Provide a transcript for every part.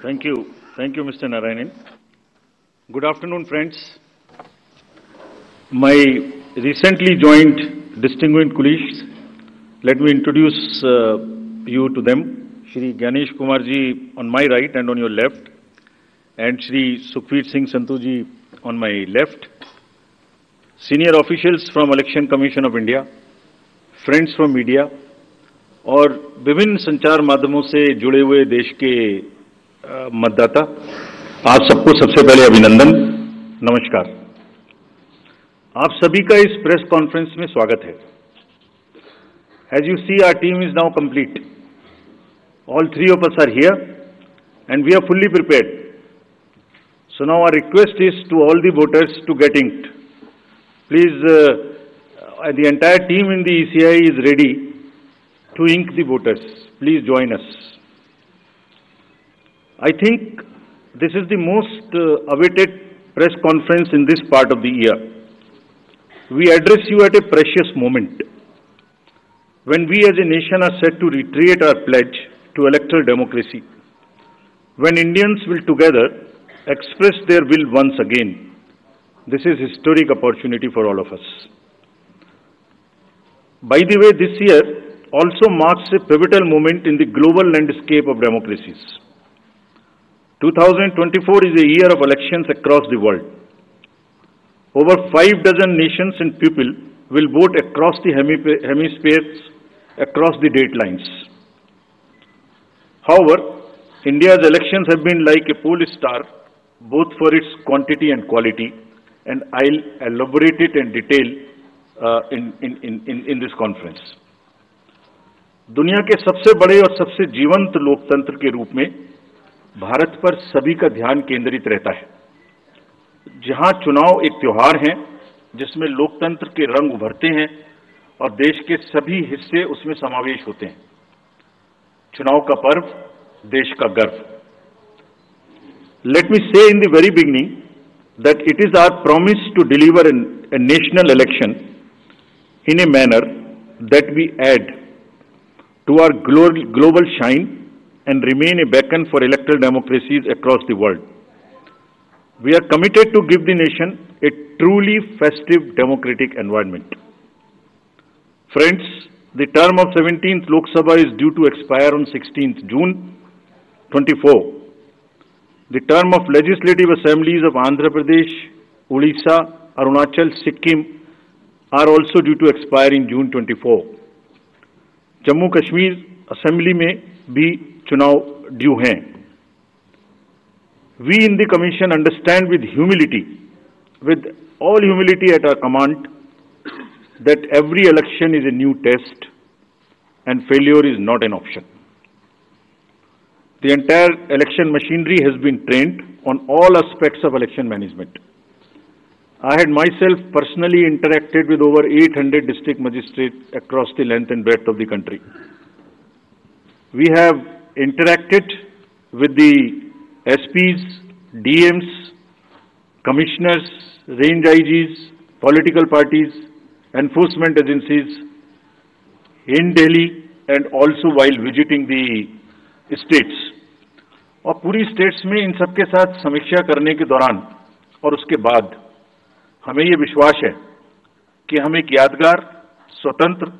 Thank you. Thank you, Mr. Narayanan. Good afternoon, friends. My recently joined distinguished colleagues, let me introduce you to them. Shri Ganesh Kumar ji on my right and on your left, and Shri Sukhveer Singh Sandhu ji on my left. Senior officials from Election Commission of India, friends from media, और विभिन्न संचार माध्यमों से जुड़े हुए देश के मतदाता, आप सबको सबसे पहले अभिनंदन, नमस्कार। आप सभी का इस प्रेस कॉन्फ्रेंस में स्वागत है। As you see, our team is now complete. All three of us are here and we are fully prepared. So now our request is to all the voters to get inked. Please, the entire team in the ECI is ready to ink the voters. Please join us. I think this is the most awaited press conference in this part of the year. We address you at a precious moment when we as a nation are set to reiterate our pledge to electoral democracy, when Indians will together express their will once again. This is a historic opportunity for all of us. By the way, this year also marks a pivotal moment in the global landscape of democracies. 2024 is a year of elections across the world. Over 5 dozen nations and people will vote across the hemispheres, across the date lines. However, India's elections have been like a pole star, both for its quantity and quality, and I'll elaborate it in detail in this conference. दुनिया के सबसे बड़े और सबसे जीवंत लोकतंत्र के रूप में भारत पर सभी का ध्यान केंद्रित रहता है। जहां चुनाव एक त्योहार है जिसमें लोकतंत्र के रंग उभरते हैं और देश के सभी हिस्से उसमें समावेश होते हैं। चुनाव का पर्व, देश का गर्व। Let me say in the very beginning that it is our promise to deliver a national election in a manner that we add to our global shine and remain a beacon for electoral democracies across the world. We are committed to give the nation a truly festive democratic environment. Friends, the term of 17th Lok Sabha is due to expire on 16th June 24. The term of legislative assemblies of Andhra Pradesh, Odisha, Arunachal, Sikkim are also due to expire in June 24. Jammu Kashmir assembly में भी चुनाव due हैं। We in the Commission understand with all humility at our command, that every election is a new test and failure is not an option. The entire election machinery has been trained on all aspects of election management. I had myself personally interacted with over 800 district magistrates across the length and breadth of the country. We have interacted with the SPs, DMs, commissioners, range IGs, political parties, enforcement agencies in Delhi and also while visiting the states. और पूरी states में इन सबके साथ समीक्षा करने के दौरान और उसके बाद हमें ये विश्वास है कि हम एक यादगार, स्वतंत्र,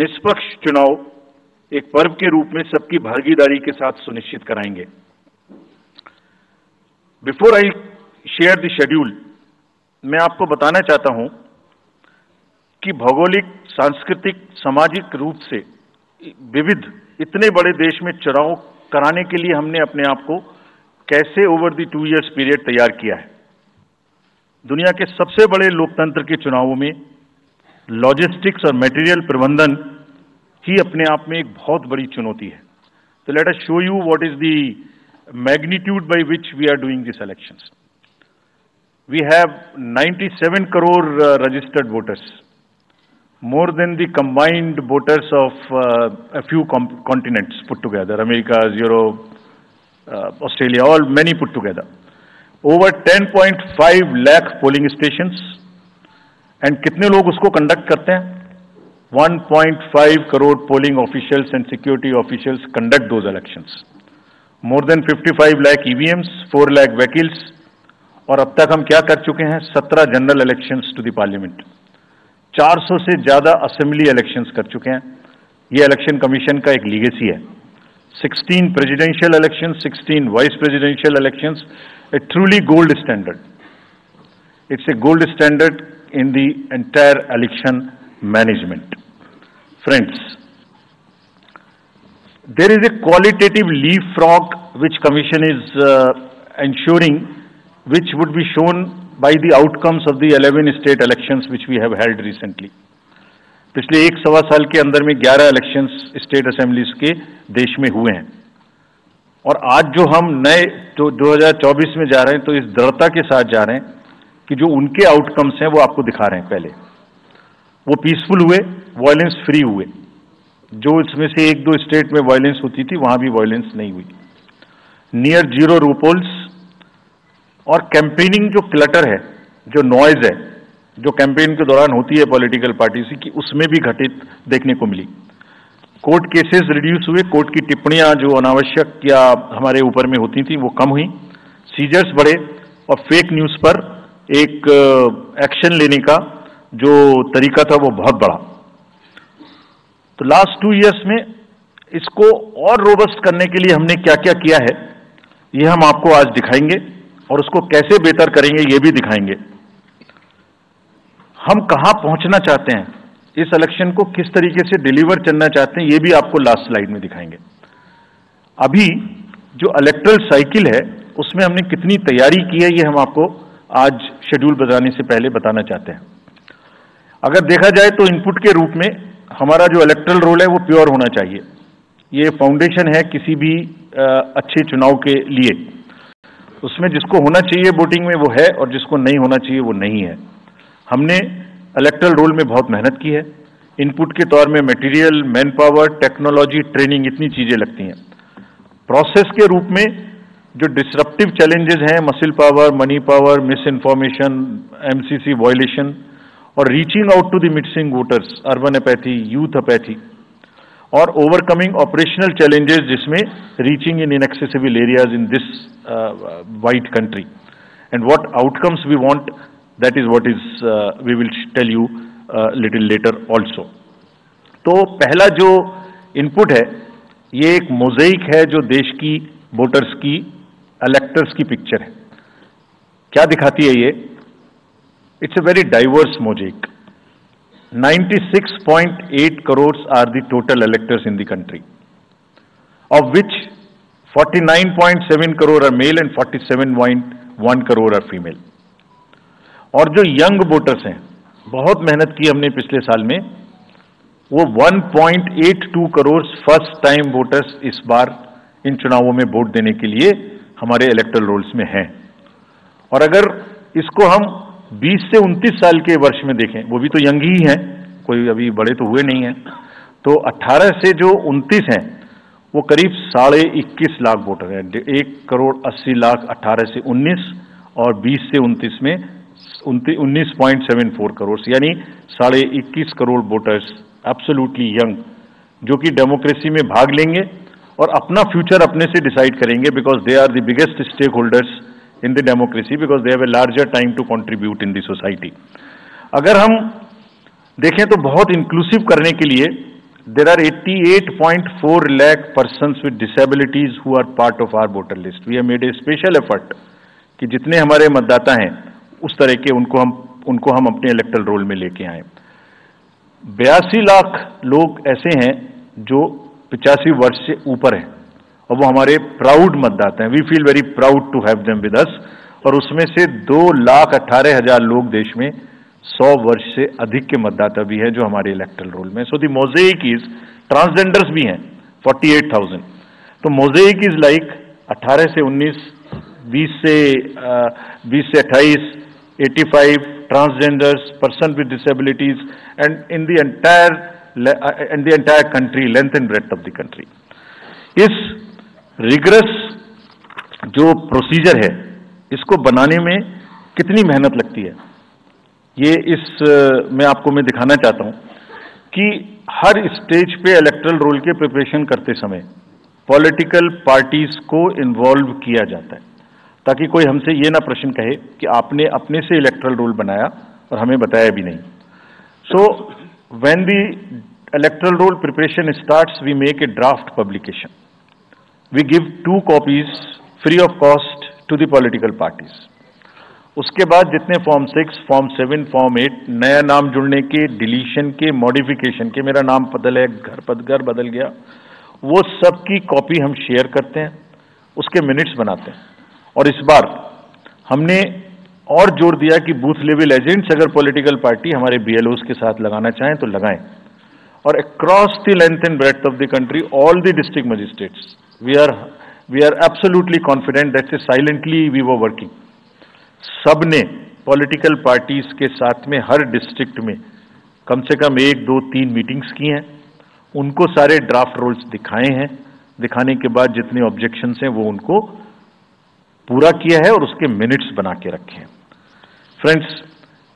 निष्पक्ष चुनाव एक पर्व के रूप में सबकी भागीदारी के साथ सुनिश्चित कराएंगे। Before I share the schedule, मैं आपको बताना चाहता हूं कि भौगोलिक, सांस्कृतिक, सामाजिक रूप से विविध इतने बड़े देश में चुनाव कराने के लिए हमने अपने आप को कैसे ओवर द 2 years पीरियड तैयार किया है। दुनिया के सबसे बड़े लोकतंत्र के चुनावों में लॉजिस्टिक्स और मटेरियल प्रबंधन ही अपने आप में एक बहुत बड़ी चुनौती है। तो let us show you what is the magnitude by which we are doing this elections. We have 97 crore registered voters, more than the combined voters of a few continents put together, America, Europe, Australia, all many put together. Over 10.5 lakh polling stations, and कितने लोग उसको conduct करते हैं? 1.5 crore polling officials and security officials conduct those elections. more than 55 lakh EVMs, 4 lakh vehicles, और अब तक हम क्या कर चुके हैं? 17 general elections to the parliament, 400 से ज़्यादा असेंबली इलेक्शंस कर चुके हैं। ये इलेक्शन कमीशन का एक लीगेसी है। 16 presidential elections, 16 vice presidential elections, a truly gold standard. It's a gold standard in the entire election management. Friends, there is a qualitative leapfrog which Commission is ensuring, which would be shown by the outcomes of the 11 state elections which we have held recently. पिछले 1-1.25 साल के अंदर में 11 elections state assemblies के देश में हुए हैं, और आज जो हम नए जो 2024 में जा रहे हैं, तो इस दृढ़ता के साथ जा रहे हैं कि जो उनके आउटकम्स हैं वो आपको दिखा रहे हैं। पहले वो पीसफुल हुए, वायलेंस फ्री हुए। जो इसमें से 1-2 स्टेट में वायलेंस होती थी, वहां भी वायलेंस नहीं हुई। नियर जीरो रूपोल्स, और कैंपेनिंग जो क्लटर है, जो नॉइज है, जो कैंपेन के दौरान होती है पॉलिटिकल पार्टीज की, उसमें भी घटित देखने को मिली। कोर्ट केसेस रिड्यूस हुए, कोर्ट की टिप्पणियां जो अनावश्यक या हमारे ऊपर में होती थी वो कम हुई, सीजर्स बढ़े, और फेक न्यूज पर एक एक्शन लेने का जो तरीका था वो बहुत बढ़ा। तो लास्ट 2 इयर्स में इसको और रोबस्ट करने के लिए हमने क्या क्या किया है, ये हम आपको आज दिखाएंगे, और उसको कैसे बेहतर करेंगे ये भी दिखाएंगे। हम कहां पहुंचना चाहते हैं, इस इलेक्शन को किस तरीके से डिलीवर करना चाहते हैं, ये भी आपको लास्ट स्लाइड में दिखाएंगे। अभी जो इलेक्टरल साइकिल है उसमें हमने कितनी तैयारी की है, ये हम आपको आज शेड्यूल बताने से पहले बताना चाहते हैं। अगर देखा जाए तो इनपुट के रूप में हमारा जो इलेक्टरल रोल है वो प्योर होना चाहिए। ये फाउंडेशन है किसी भी अच्छे चुनाव के लिए। उसमें जिसको होना चाहिए वोटिंग में वो है, और जिसको नहीं होना चाहिए वो नहीं है। हमने इलेक्टरल रोल में बहुत मेहनत की है। इनपुट के तौर में material, manpower, technology, training, इतनी चीजें लगती हैं। प्रोसेस के रूप में जो डिसरप्टिव चैलेंजेस हैं, muscle power, money power, misinformation, MCC violation, और reaching out to the missing voters, urban apathy, youth apathy, और ओवरकमिंग ऑपरेशनल चैलेंजेस जिसमें reaching in inaccessible areas in this wide country, and what outcomes we want, that is what is we will tell you little later also. तो पहला जो input है ये एक मोज़ेइक है जो देश की वोटर्स की, इलेक्टर्स की पिक्चर है। क्या दिखाती है ये? It's a very diverse mosaic. 96.8 crores are the total electors in the country, of which 49.7 crore are male and 47.1 crore are female. और जो यंग वोटर्स हैं, बहुत मेहनत की हमने पिछले साल में, वो 1.82 करोड़ फर्स्ट टाइम वोटर्स इस बार इन चुनावों में वोट देने के लिए हमारे इलेक्टरल रोल्स में हैं। और अगर इसको हम 20 से 29 साल के वर्ष में देखें, वो भी तो यंग ही हैं, कोई अभी बड़े तो हुए नहीं हैं, तो 18 से जो 29 हैं वो करीब 21.5 लाख वोटर हैं। 1.80 करोड़ 18 से 19, और 20 से 29 में 19.74 करोड़, यानी 21.5 करोड़ वोटर्स एब्सोल्युटली यंग, जो कि डेमोक्रेसी में भाग लेंगे और अपना फ्यूचर अपने से डिसाइड करेंगे, because they are the biggest stake holders in the democracy, because they have a larger time to contribute in the society. अगर हम देखें तो बहुत इंक्लूसिव करने के लिए there are 88.4 lakh persons with disabilities who are part of our voter list. We have made a special effort कि जितने हमारे मतदाता हैं उस तरह के उनको हम अपने इलेक्टरल रोल में लेके आए। 82 लाख लोग ऐसे हैं जो 85 वर्ष से ऊपर हैं, और वो हमारे प्राउड मतदाता हैं। We feel very proud to have them with us. और उसमें से 2,18,000 लोग देश में 100 वर्ष से अधिक के मतदाता भी हैं जो हमारे इलेक्टरल रोल में। सो द मोज़ेइक इज, ट्रांसजेंडर्स भी हैं 48,000। तो मोज़ेइक इज लाइक 18 से 19, 20 से 28, 85 transgenders, person with disabilities, and in the entire country, length and breadth of the country. इस रिगरस जो प्रोसीजर है, इसको बनाने में कितनी मेहनत लगती है, ये मैं आपको दिखाना चाहता हूं कि हर स्टेज पे इलेक्टरल रोल के प्रिपरेशन करते समय पॉलिटिकल पार्टीज को इन्वॉल्व किया जाता है, ताकि कोई हमसे ये ना प्रश्न कहे कि आपने अपने से इलेक्टरल रोल बनाया और हमें बताया भी नहीं। So when the electoral roll preparation starts, we make a draft publication, we give 2 copies free of cost to the political parties. उसके बाद जितने फॉर्म 6, फॉर्म 7, फॉर्म 8, नया नाम जुड़ने के, डिलीशन के, मॉडिफिकेशन के, मेरा नाम बदल है, घर बदल गया, वो सब की कॉपी हम शेयर करते हैं, उसके मिनट्स बनाते हैं। और इस बार हमने और जोर दिया कि बूथ लेवल एजेंट्स अगर पॉलिटिकल पार्टी हमारे BLOs के साथ लगाना चाहें तो लगाएं। और across the length and breadth of the country, all the district magistrates, we are absolutely confident that silently we were working. सबने पॉलिटिकल पार्टीज के साथ में हर डिस्ट्रिक्ट में कम से कम 1, 2, 3 मीटिंग्स की हैं, उनको सारे ड्राफ्ट रोल्स दिखाए हैं, दिखाने के बाद जितने ऑब्जेक्शंस हैं वो उनको पूरा किया है और उसके मिनट्स बना के रखे हैं। Friends,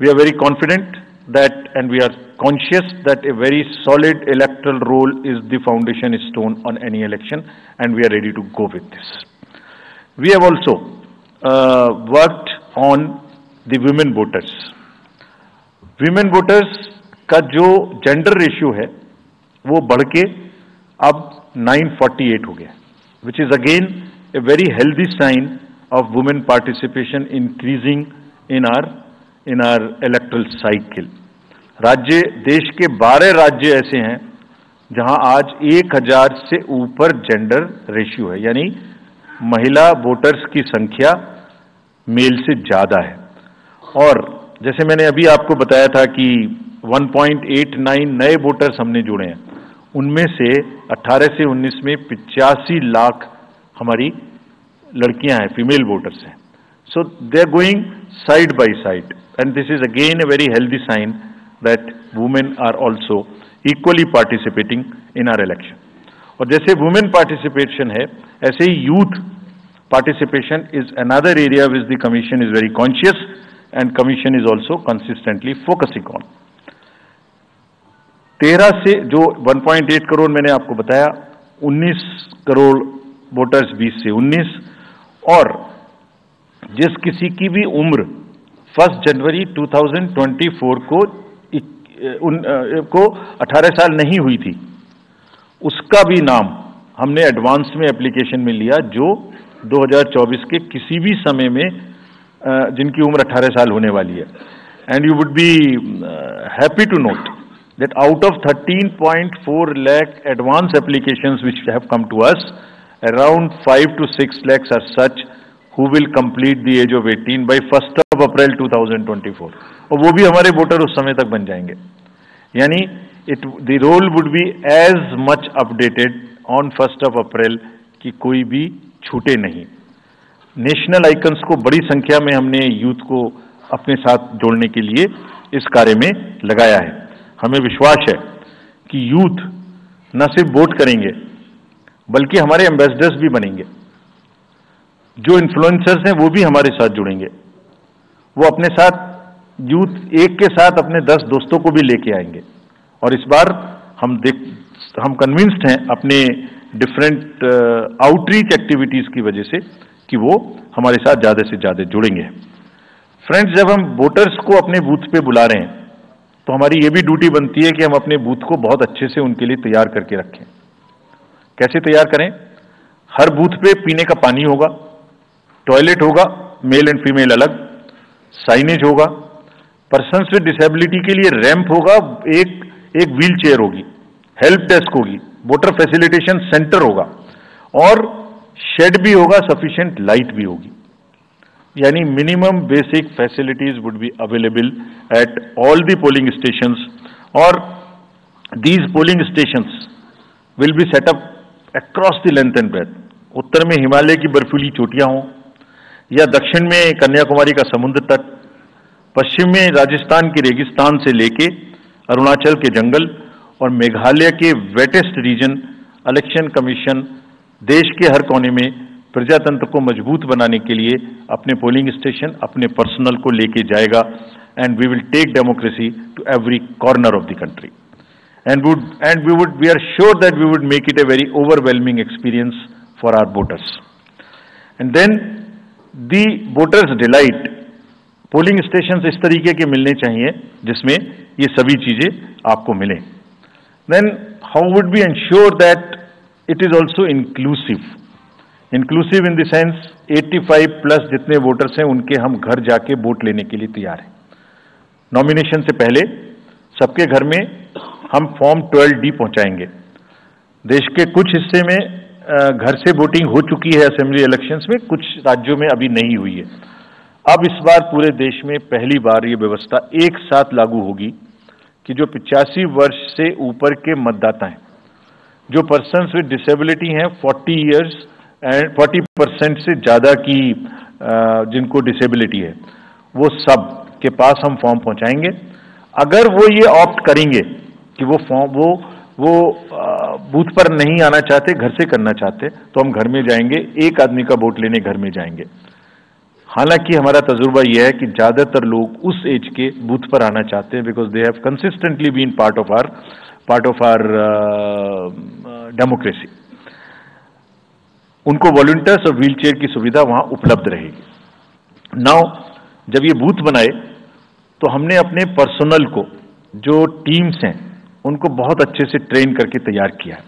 we are very confident that and we are conscious that a very solid electoral roll is the foundation stone on any election and we are ready to go with this. We have also worked on the women voters. Women voters का जो gender ratio है वो बढ़ के अब 948 हो गया, which is again a very healthy sign of women participation increasing in our electoral cycle. राज्य, देश के 12 राज्य ऐसे हैं जहां आज 1000 से ऊपर जेंडर रेशियो है, यानी महिला वोटर्स की संख्या मेल से ज्यादा है। और जैसे मैंने अभी आपको बताया था कि 1.89 नए वोटर्स हमने जुड़े हैं, उनमें से 18 से 19 में 85 लाख हमारी लड़कियां हैं, फीमेल वोटर्स हैं। So they are going side by side and this is again a very healthy sign that women are also equally participating in our election. और जैसे वुमेन पार्टिसिपेशन है, ऐसे ही youth participation is another area which the commission is very conscious and commission is also consistently focusing on. 13 से जो 1.8 करोड़ मैंने आपको बताया, 19 करोड़ वोटर्स 20 से 19, और जिस किसी की भी उम्र 1 जनवरी 2024 को 18 साल नहीं हुई थी, उसका भी नाम हमने एडवांस में एप्लीकेशन में लिया, जो 2024 के किसी भी समय में जिनकी उम्र 18 साल होने वाली है। And you would be happy to note that out of 13.4 lakh advance applications which have come to us, around 5 to 6 lakhs are such who will complete the age of 18 by 1st of April 2024, और वो भी हमारे voter उस समय तक बन जाएंगे। यानी the roll would be as much updated on 1st of April कि कोई भी छूटे नहीं। नेशनल आइकन्स को बड़ी संख्या में हमने यूथ को अपने साथ जोड़ने के लिए इस कार्य में लगाया है। हमें विश्वास है कि यूथ न सिर्फ वोट करेंगे बल्कि हमारे एम्बेसडर्स भी बनेंगे। जो इन्फ्लुएंसर्स हैं वो भी हमारे साथ जुड़ेंगे, वो अपने साथ यूथ एक के साथ अपने 10 दोस्तों को भी लेके आएंगे। और इस बार हम कन्विंस्ड हैं अपने डिफरेंट आउटरीच एक्टिविटीज की वजह से कि वो हमारे साथ ज्यादा से ज्यादा जुड़ेंगे। फ्रेंड्स, जब हम वोटर्स को अपने बूथ पे बुला रहे हैं तो हमारी ये भी ड्यूटी बनती है कि हम अपने बूथ को बहुत अच्छे से उनके लिए तैयार करके रखें। कैसे तैयार करें? हर बूथ पे पीने का पानी होगा, टॉयलेट होगा, मेल एंड फीमेल अलग, साइनेज होगा, पर्सन्स विद डिसेबिलिटी के लिए रैंप होगा, एक व्हील चेयर होगी, हेल्प डेस्क होगी, वोटर फैसिलिटेशन सेंटर होगा और शेड भी होगा, सफिशिएंट लाइट भी होगी। यानी minimum basic facilities would be available at all the polling stations, और these polling stations will be set up across the length and breadth. उत्तर में हिमालय की बर्फीली चोटियां हों या दक्षिण में कन्याकुमारी का समुद्र तट, पश्चिम में राजस्थान के रेगिस्तान से लेके अरुणाचल के जंगल और मेघालय के वेटेस्ट रीजन, इलेक्शन कमीशन देश के हर कोने में प्रजातंत्र को मजबूत बनाने के लिए अपने पोलिंग स्टेशन, अपने पर्सनल को लेके जाएगा, and we will take democracy to every corner of the country. and we are sure that we would make it a very overwhelming experience for our voters. And then the voters delight. Polling station इस तरीके के मिलने चाहिए जिसमें ये सभी चीजें आपको मिलें. Then how would we ensure that it is also inclusive? Inclusive in the sense 85 plus जितने वोटर्स हैं उनके हम घर जाके वोट लेने के लिए तैयार हैं. नॉमिनेशन से पहले सबके घर में हम फॉर्म 12D पहुंचाएंगे. देश के कुछ हिस्से में घर से वोटिंग हो चुकी है असेंबली इलेक्शंस में, कुछ राज्यों में अभी नहीं हुई है. अब इस बार पूरे देश में पहली बार ये व्यवस्था एक साथ लागू होगी कि जो 85 वर्ष से ऊपर के मतदाता हैं, जो पर्सन्स विद डिसेबिलिटी हैं 40 इयर्स एंड 40% से ज़्यादा की जिनको डिसेबिलिटी है, वो सब के पास हम फॉर्म पहुंचाएंगे. अगर वो ये ऑप्ट करेंगे कि वो फॉर्म वो बूथ पर नहीं आना चाहते, घर से करना चाहते, तो हम घर में जाएंगे, एक आदमी का वोट लेने घर में जाएंगे. हालांकि हमारा तजुर्बा यह है कि ज़्यादातर लोग उस एज के बूथ पर आना चाहते हैं, because they have consistently been part of our democracy. उनको वॉलंटियर्स और व्हील चेयर की सुविधा वहां उपलब्ध रहेगी. नाउ जब ये बूथ बनाए तो हमने अपने पर्सनल को, जो टीम्स हैं, उनको बहुत अच्छे से ट्रेन करके तैयार किया है.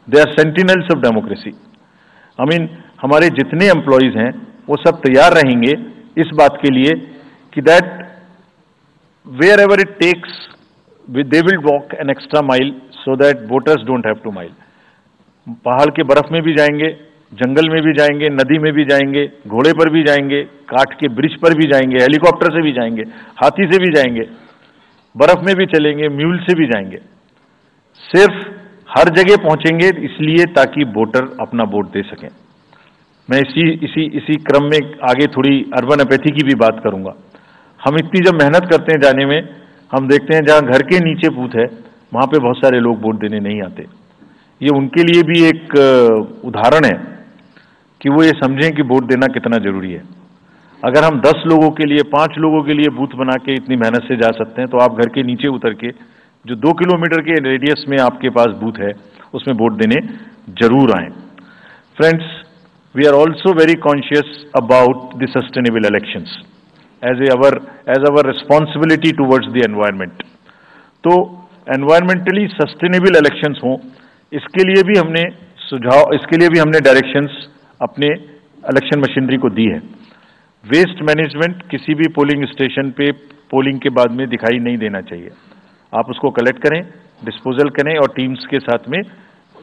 They are sentinels of democracy. I mean हमारे जितने एम्प्लॉयज हैं वो सब तैयार रहेंगे इस बात के लिए कि that wherever it takes they will walk an extra mile so that voters don't have to mile. पहाड़ के बर्फ में भी जाएंगे, जंगल में भी जाएंगे, नदी में भी जाएंगे, घोड़े पर भी जाएंगे, काठ के ब्रिज पर भी जाएंगे, हेलीकॉप्टर से भी जाएंगे, हाथी से भी जाएंगे, बर्फ में भी चलेंगे, म्यूल से भी जाएंगे. सिर्फ हर जगह पहुंचेंगे इसलिए ताकि वोटर अपना वोट दे सकें. मैं इसी क्रम में आगे थोड़ी अर्बन एपैथी की भी बात करूंगा. हम इतनी जब मेहनत करते हैं जाने में, हम देखते हैं जहां घर के नीचे बूथ है वहां पे बहुत सारे लोग वोट देने नहीं आते. ये उनके लिए भी एक उदाहरण है कि वो ये समझें कि वोट देना कितना जरूरी है. अगर हम 10 लोगों के लिए, 5 लोगों के लिए बूथ बना के इतनी मेहनत से जा सकते हैं, तो आप घर के नीचे उतर के जो 2 किलोमीटर के रेडियस में आपके पास बूथ है उसमें वोट देने जरूर आए. Friends, we are also very conscious about the sustainable elections as our responsibility towards the environment. तो एनवायरमेंटली सस्टेनेबल इलेक्शंस हों, इसके लिए भी हमने डायरेक्शंस अपने इलेक्शन मशीनरी को दी है. वेस्ट मैनेजमेंट किसी भी पोलिंग स्टेशन पे पोलिंग के बाद में दिखाई नहीं देना चाहिए. आप उसको कलेक्ट करें, डिस्पोजल करें और टीम्स के साथ में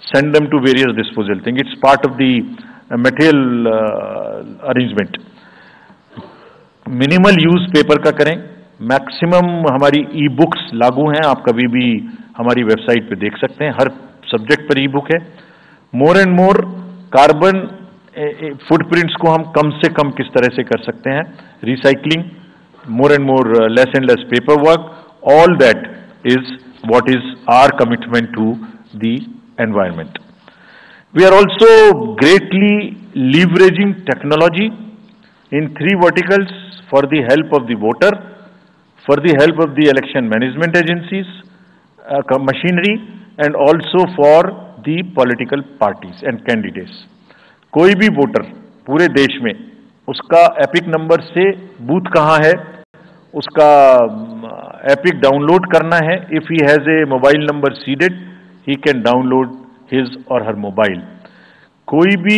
send them to various disposal thing. It's part of the material arrangement. Minimal use paper का करें. मैक्सिमम हमारी ई बुक्स लागू हैं, आप कभी भी हमारी वेबसाइट पे देख सकते हैं, हर सब्जेक्ट पर ई बुक है. More and more carbon footprints को हम कम से कम किस तरह से कर सकते हैं, recycling, more and more less and less paper work, all that is what is our commitment to the environment. We are also greatly leveraging technology in 3 verticals for the help of the voter, for the help of the election management agencies, machinery, and also for the political parties and candidates. कोई भी voter पूरे देश में उसका epic number से booth कहाँ है उसका एपिक डाउनलोड करना है. If he has a mobile number seeded, he can download his और हर मोबाइल. कोई भी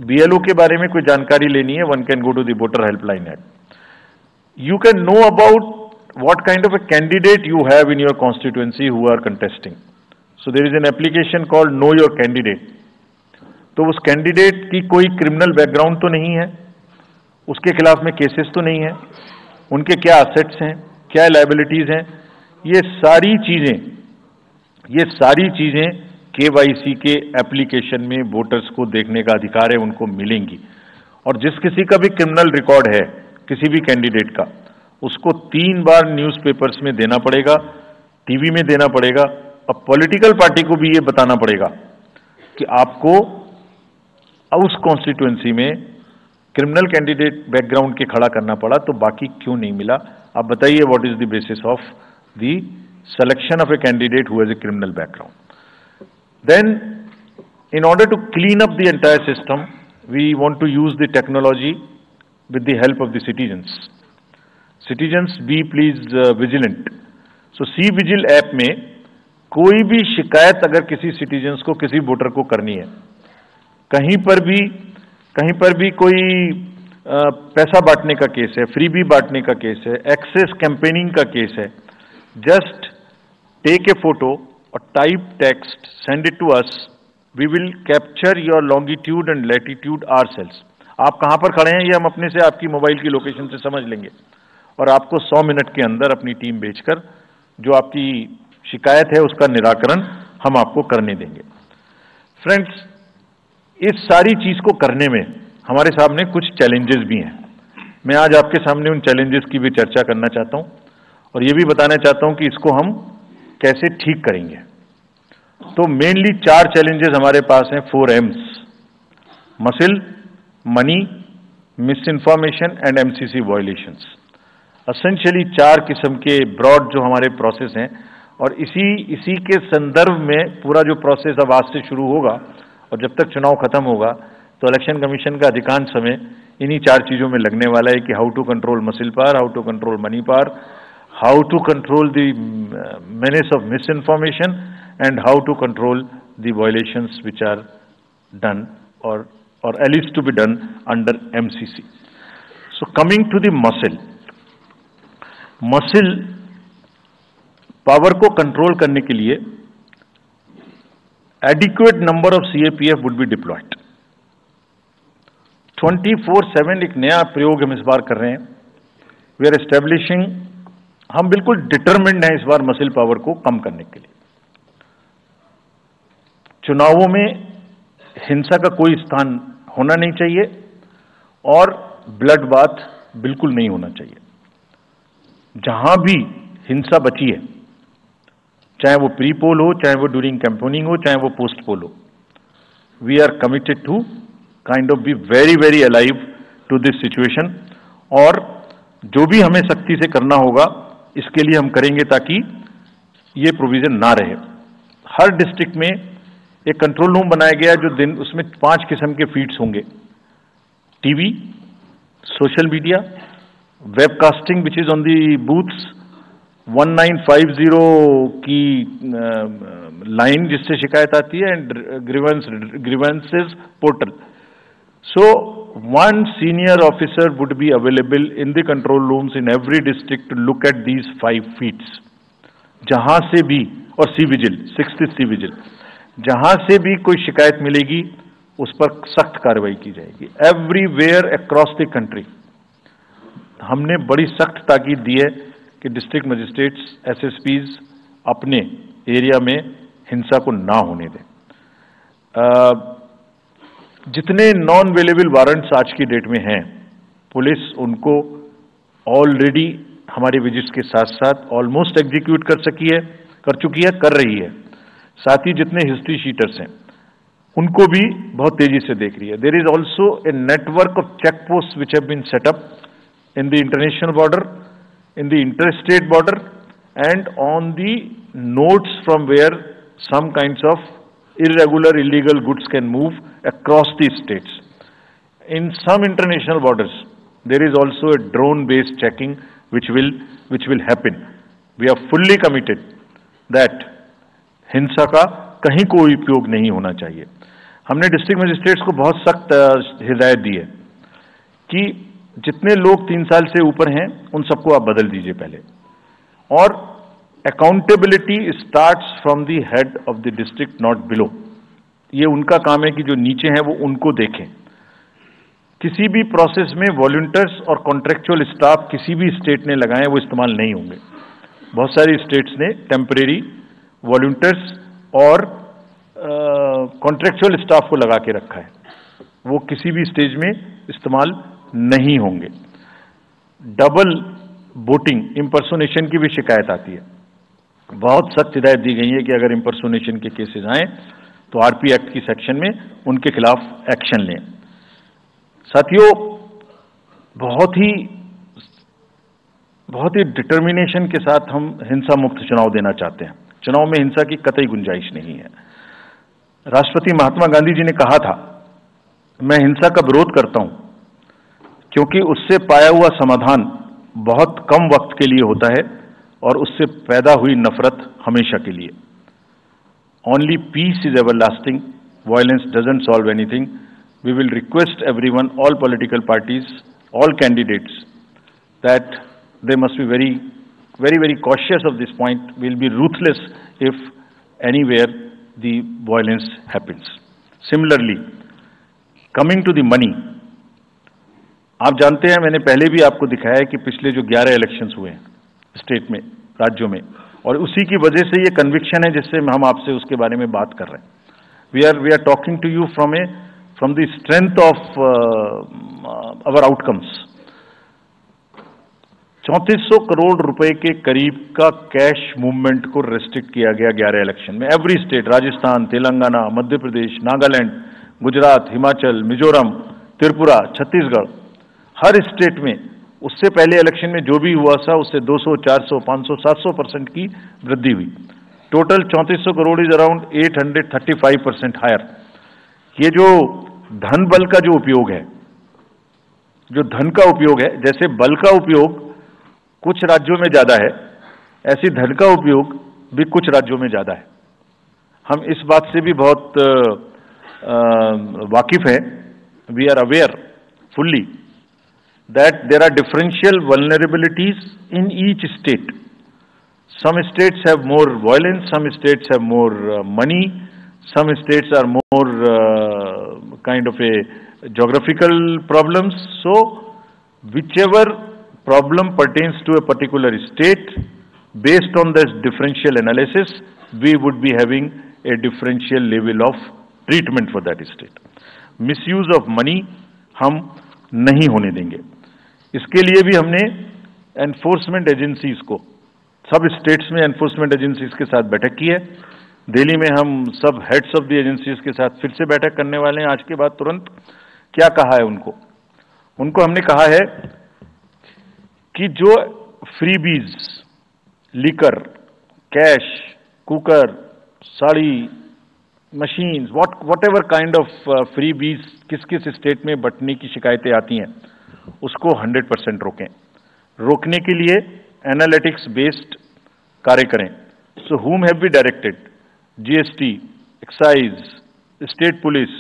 बीएलओ के बारे में कोई जानकारी लेनी है, one can go to the voter helpline app. You can know about what kind of a candidate you have in your constituency who are contesting. So there is an application called know your candidate. तो उस candidate की कोई criminal background तो नहीं है, उसके खिलाफ में केसेस तो नहीं है, उनके क्या असेट्स हैं, क्या लायबिलिटीज हैं, ये सारी चीजें केवाईसी के एप्लीकेशन में वोटर्स को देखने का अधिकार है, उनको मिलेंगी. और जिस किसी का भी क्रिमिनल रिकॉर्ड है किसी भी कैंडिडेट का, उसको 3 बार न्यूज़पेपर्स में देना पड़ेगा, टीवी में देना पड़ेगा, और पॉलिटिकल पार्टी को भी ये बताना पड़ेगा कि आपको उस कॉन्स्टिट्यूएंसी में क्रिमिनल कैंडिडेट बैकग्राउंड के खड़ा करना पड़ा, तो बाकी क्यों नहीं मिला. आप बताइए what is the basis of the selection of a candidate who has a criminal background. Then, in order to clean up the entire system, we want to use the technology with the help of the citizens. Citizens, be please vigilant. So, C-Vigil app में कोई भी शिकायत अगर किसी citizens को, किसी voter को करनी है, कहीं पर भी कोई पैसा बांटने का केस है, फ्रीबी बांटने का केस है, एक्सेस कैंपेनिंग का केस है, जस्ट टेक ए फोटो और type text, send it to us, we will capture your longitude and latitude ourselves. आप कहां पर खड़े हैं ये हम अपने से आपकी मोबाइल की लोकेशन से समझ लेंगे और आपको 100 मिनट के अंदर अपनी टीम भेजकर जो आपकी शिकायत है उसका निराकरण हम आपको करने देंगे. फ्रेंड्स, इस सारी चीज को करने में हमारे सामने कुछ चैलेंजेस भी हैं. मैं आज आपके सामने उन चैलेंजेस की भी चर्चा करना चाहता हूं और ये भी बताना चाहता हूं कि इसको हम कैसे ठीक करेंगे. तो मेनली 4 चैलेंजेस हमारे पास हैं, 4 M's: muscle, money, miss information and MCC violations. Essentially 4 किस्म के ब्रॉड जो हमारे प्रोसेस हैं और इसी के संदर्भ में पूरा जो प्रोसेस अब आज से शुरू होगा और जब तक चुनाव खत्म होगा तो इलेक्शन कमीशन का अधिकांश समय इन्हीं 4 चीजों में लगने वाला है कि how to control muscle power, how to control money power, how to control the menace of misinformation, and how to control the violations which are done or at least to be done under MCC. So coming to the muscle power को control करने के लिए adequate number of CAPF would be deployed. 24/7 एक नया प्रयोग हम इस बार कर रहे हैं. वी आर एस्टेब्लिशिंग, हम बिल्कुल डिटरमिन्ड हैं इस बार मसिल पावर को कम करने के लिए. चुनावों में हिंसा का कोई स्थान होना नहीं चाहिए और ब्लड बाथ बिल्कुल नहीं होना चाहिए. जहां भी हिंसा बची है, चाहे वो प्री पोल हो, चाहे वो ड्यूरिंग कैंपेनिंग हो, चाहे वो पोस्ट पोल हो, we are committed to kind of be very very alive to this situation. और जो भी हमें सख्ती से करना होगा इसके लिए हम करेंगे ताकि ये प्रोविजन ना रहे. हर डिस्ट्रिक्ट में एक कंट्रोल रूम बनाया गया है जो उसमें 5 किस्म के फीड्स होंगे: TV, social media, webcasting which is on the booths, 1950 की लाइन जिससे शिकायत आती है, and grievances portal. So, one senior officer would be available in the control rooms in every district to look at these 5 feeds. जहां से भी, और C-Vigil, 6th C-Vigil, जहां से भी कोई शिकायत मिलेगी उस पर सख्त कार्रवाई की जाएगी. एवरीवेयर अक्रॉस द कंट्री हमने बड़ी सख्त ताकीद दी है कि डिस्ट्रिक्ट मजिस्ट्रेट्स, SSPs अपने एरिया में हिंसा को ना होने दें. जितने नॉन अवेलेबल वारंट्स आज की डेट में हैं, पुलिस उनको ऑलरेडी हमारे विजिट्स के साथ साथ ऑलमोस्ट एग्जीक्यूट कर चुकी है, कर रही है. साथ ही जितने हिस्ट्री शीटर्स हैं उनको भी बहुत तेजी से देख रही है. There is also a network of check post which have been set up in the international border, in the interstate border, and on the notes from where some kinds of irregular, illegal goods can move across the states. In some international borders, there is also a drone-based checking which will happen. We are fully committed that हिंसा का कहीं कोई उपयोग नहीं होना चाहिए. हमने district magistrates को बहुत सख्त हिदायत दी है कि जितने लोग 3 साल से ऊपर हैं उन सबको आप बदल दीजिए पहले. और accountability starts from the head of the district, not below. ये उनका काम है कि जो नीचे हैं वो उनको देखें. किसी भी प्रोसेस में वॉलंटियर्स और कॉन्ट्रेक्चुअल स्टाफ किसी भी स्टेट ने लगाए वो इस्तेमाल नहीं होंगे. बहुत सारी स्टेट्स ने टेम्परेरी वॉलंटियर्स और कॉन्ट्रेक्चुअल स्टाफ को लगा के रखा है, वो किसी भी स्टेज में इस्तेमाल नहीं होंगे. डबल वोटिंग, इम्पर्सोनेशन की भी शिकायत आती है. बहुत सख्त हिदायत दी गई है कि अगर इम्पर्सोनेशन के केसेस आए तो आरपी एक्ट की सेक्शन में उनके खिलाफ एक्शन लें. साथियों, बहुत ही बहुत ही डिटर्मिनेशन के साथ हम हिंसा मुक्त चुनाव देना चाहते हैं। चुनाव में हिंसा की कतई गुंजाइश नहीं है। राष्ट्रपति महात्मा गांधी जी ने कहा था, मैं हिंसा का विरोध करता हूं क्योंकि उससे पाया हुआ समाधान बहुत कम वक्त के लिए होता है और उससे पैदा हुई नफरत हमेशा के लिए। Only peace is everlasting, violence doesn't solve anything. We will request everyone, all political parties, all candidates, that they must be very cautious of this point. Will be ruthless if anywhere the violence happens. Similarly, coming to the money, आप जानते हैं, मैंने पहले भी आपको दिखाया है कि पिछले जो 11 इलेक्शंस हुए हैं स्टेट में, राज्यों में, और उसी की वजह से ये कन्विक्शन है जिससे हम आपसे उसके बारे में बात कर रहे हैं। We are talking to you from the strength of our outcomes. 3400 crore रुपए के करीब का कैश मूवमेंट को रेस्ट्रिक्ट किया गया 11 इलेक्शन में। एवरी स्टेट, राजस्थान, तेलंगाना, मध्य प्रदेश, नागालैंड, गुजरात, हिमाचल, मिजोरम, त्रिपुरा, छत्तीसगढ़, हर स्टेट में उससे पहले इलेक्शन में जो भी हुआ था उससे 200, 400, 500, 700% की वृद्धि हुई। Total 3400 crore is around 835% higher. ये जो धन बल का जो उपयोग है, जो धन का उपयोग है, जैसे बल का उपयोग कुछ राज्यों में ज्यादा है, ऐसी धन का उपयोग भी कुछ राज्यों में ज्यादा है। हम इस बात से भी बहुत वाकिफ हैं। We are aware fully that there are differential vulnerabilities in each state. Some states have more violence, some states have more money, some states are more kind of a geographical problems. So, whichever problem pertains to a particular state, based on this differential analysis, we would be having a differential level of treatment for that state. Misuse of money हम नहीं होने देंगे। इसके लिए भी हमने enforcement agencies को, सब स्टेट्स में एनफोर्समेंट एजेंसीज के साथ बैठक की है। दिल्ली में हम सब हेड्स ऑफ द एजेंसीज के साथ फिर से बैठक करने वाले हैं आज के बाद तुरंत। क्या कहा है उनको हमने कहा है कि जो freebies, liquor, cash, cooker, sari, machines, what ever kind of freebies किस किस स्टेट में बंटने की शिकायतें आती हैं, उसको 100% रोकें। रोकने के लिए एनालिटिक्स बेस्ड कार्य करें। सो whom have we directed? GST, excise, state police,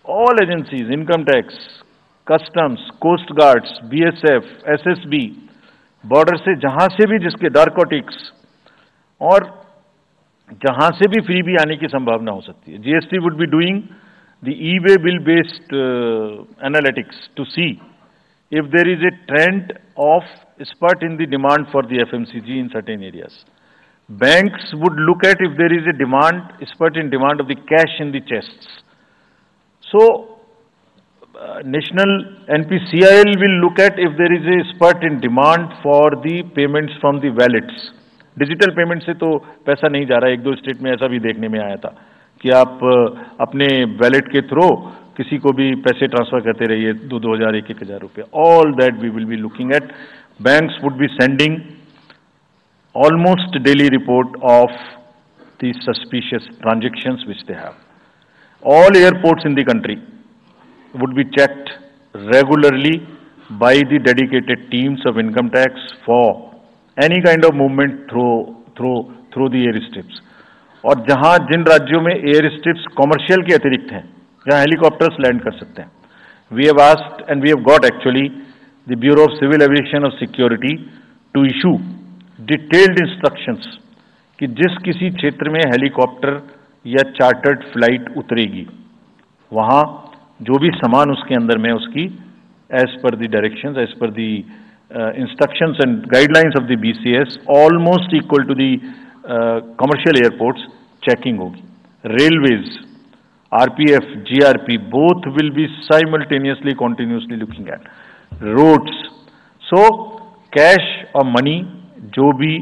all agencies, income tax, customs, coast guards, BSF, SSB, border से जहां से भी जिसके नारकोटिक्स और जहां से भी फ्री भी आने की संभावना हो सकती है। GST would be doing the e-way bill based analytics to see if there is a trend of spurt in the demand for the FMCG in certain areas. Banks would look at if there is a spurt in demand of the cash in the chests. So, National NPCIL will look at if there is a spurt in demand for the payments from the wallets. Digital payment से तो पैसा नहीं जा रहा है। एक दो state में ऐसा भी देखने में आया था कि आप अपने वैलेट के थ्रू किसी को भी पैसे ट्रांसफर करते रहिए, 2,000, 1,000 रुपये। All that we will be looking at. Banks would be sending almost daily report of the suspicious transactions which they have. All airports in the country would be checked regularly by the dedicated teams of income tax for any kind of movement through the airstrips. और जहां जिन राज्यों में airstrips commercial के अतिरिक्त हैं, जहां helicopters land कर सकते हैं, we have asked and we have got actually the Bureau of Civil Aviation of Security to issue detailed instructions कि जिस किसी क्षेत्र में हेलीकॉप्टर या चार्टर्ड फ्लाइट उतरेगी, वहां जो भी सामान उसके अंदर में उसकी as per the directions, as per the instructions and guidelines of the BCS, almost equal to the commercial airports, checking होगी। Railways, RPF, GRP, both will be simultaneously, continuously looking at roads. So, cash और money जो भी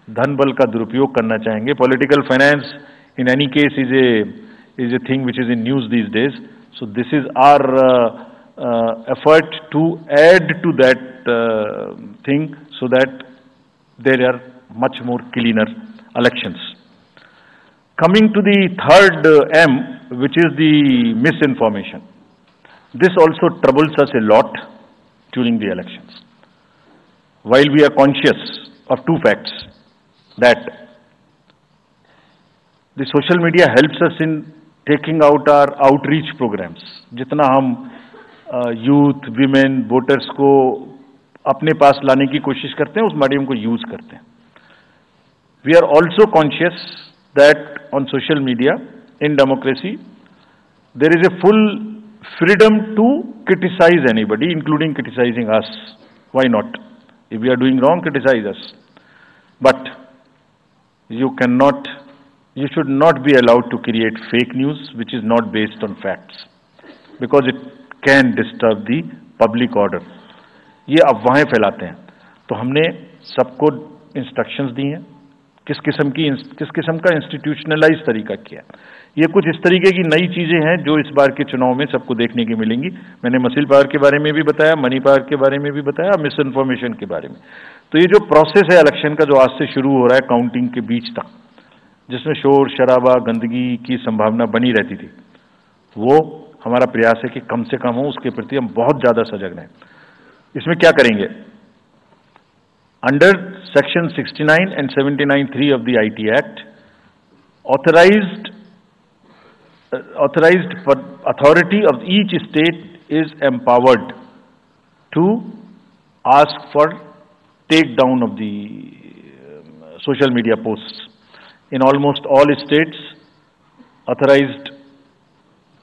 धन बल का दुरुपयोग करना चाहेंगे, political finance in any case is a thing which is in news these days. So this is our effort to add to that thing so that there are much more cleaner elections. Coming to the third M, which is the misinformation. This also troubles us a lot during the elections. While we are conscious of two facts, that the social media helps us in taking out our outreach programs. जितना हम youth, women, voters को अपने पास लाने की कोशिश करते हैं, उस मीडियम को यूज करते हैं. We are also conscious that on social media, in democracy, there is a full freedom to criticize anybody, including criticizing us. Why not? If we are doing wrong, criticize us. But you should not be allowed to create fake news which is not based on facts, because it can disturb the public order. ये अफवाहें फैलाते हैं. तो हमने सबको instructions दी हैं, किस किस्म का इंस्टीट्यूशनलाइज तरीका किया. ये कुछ इस तरीके की नई चीजें हैं जो इस बार के चुनाव में सबको देखने की मिलेंगी. मैंने मसिल पावर के बारे में भी बताया, मनी पावर के बारे में भी बताया, मिस इन्फॉर्मेशन के बारे में. तो ये जो प्रोसेस है इलेक्शन का, जो आज से शुरू हो रहा है काउंटिंग के बीच तक, जिसमें शोर शराबा गंदगी की संभावना बनी रहती थी, वो हमारा प्रयास है कि कम से कम हो. उसके प्रति हम बहुत ज्यादा सजग रहें. इसमें क्या करेंगे? Under section 69 and 79(3) of the IT Act, authorized authority of each state is empowered to ask for take down of the social media posts. In almost all states, authorized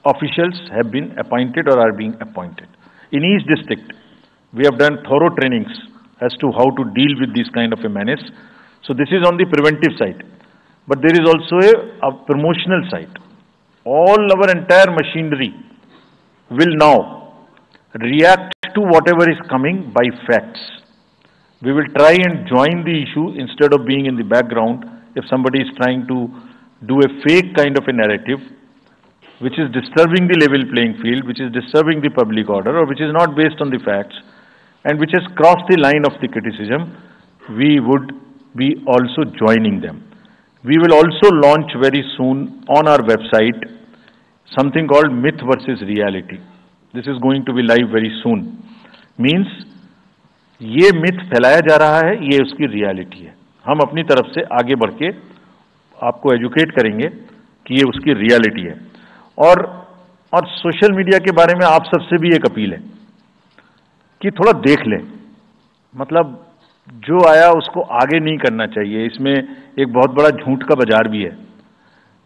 officials have been appointed or are being appointed. In each district, we have done thorough trainings as to how to deal with this kind of a menace. So this is on the preventive side. But there is also a promotional side. All our entire machinery will now react to whatever is coming by facts. We will try and join the issue instead of being in the background. If somebody is trying to do a fake kind of a narrative, which is disturbing the level playing field, which is disturbing the public order, or which is not based on the facts, and which has crossed the line of the criticism, we would be also joining them. We will also launch very soon on our website something called Myth versus Reality. This is going to be live very soon. Means ये myth फैलाया जा रहा है, ये उसकी reality है. हम अपनी तरफ से आगे बढ़ के आपको एजुकेट करेंगे कि ये उसकी रियलिटी है. और सोशल मीडिया के बारे में आप सबसे भी एक अपील है कि थोड़ा देख लें. मतलब जो आया उसको आगे नहीं करना चाहिए. इसमें एक बहुत बड़ा झूठ का बाजार भी है.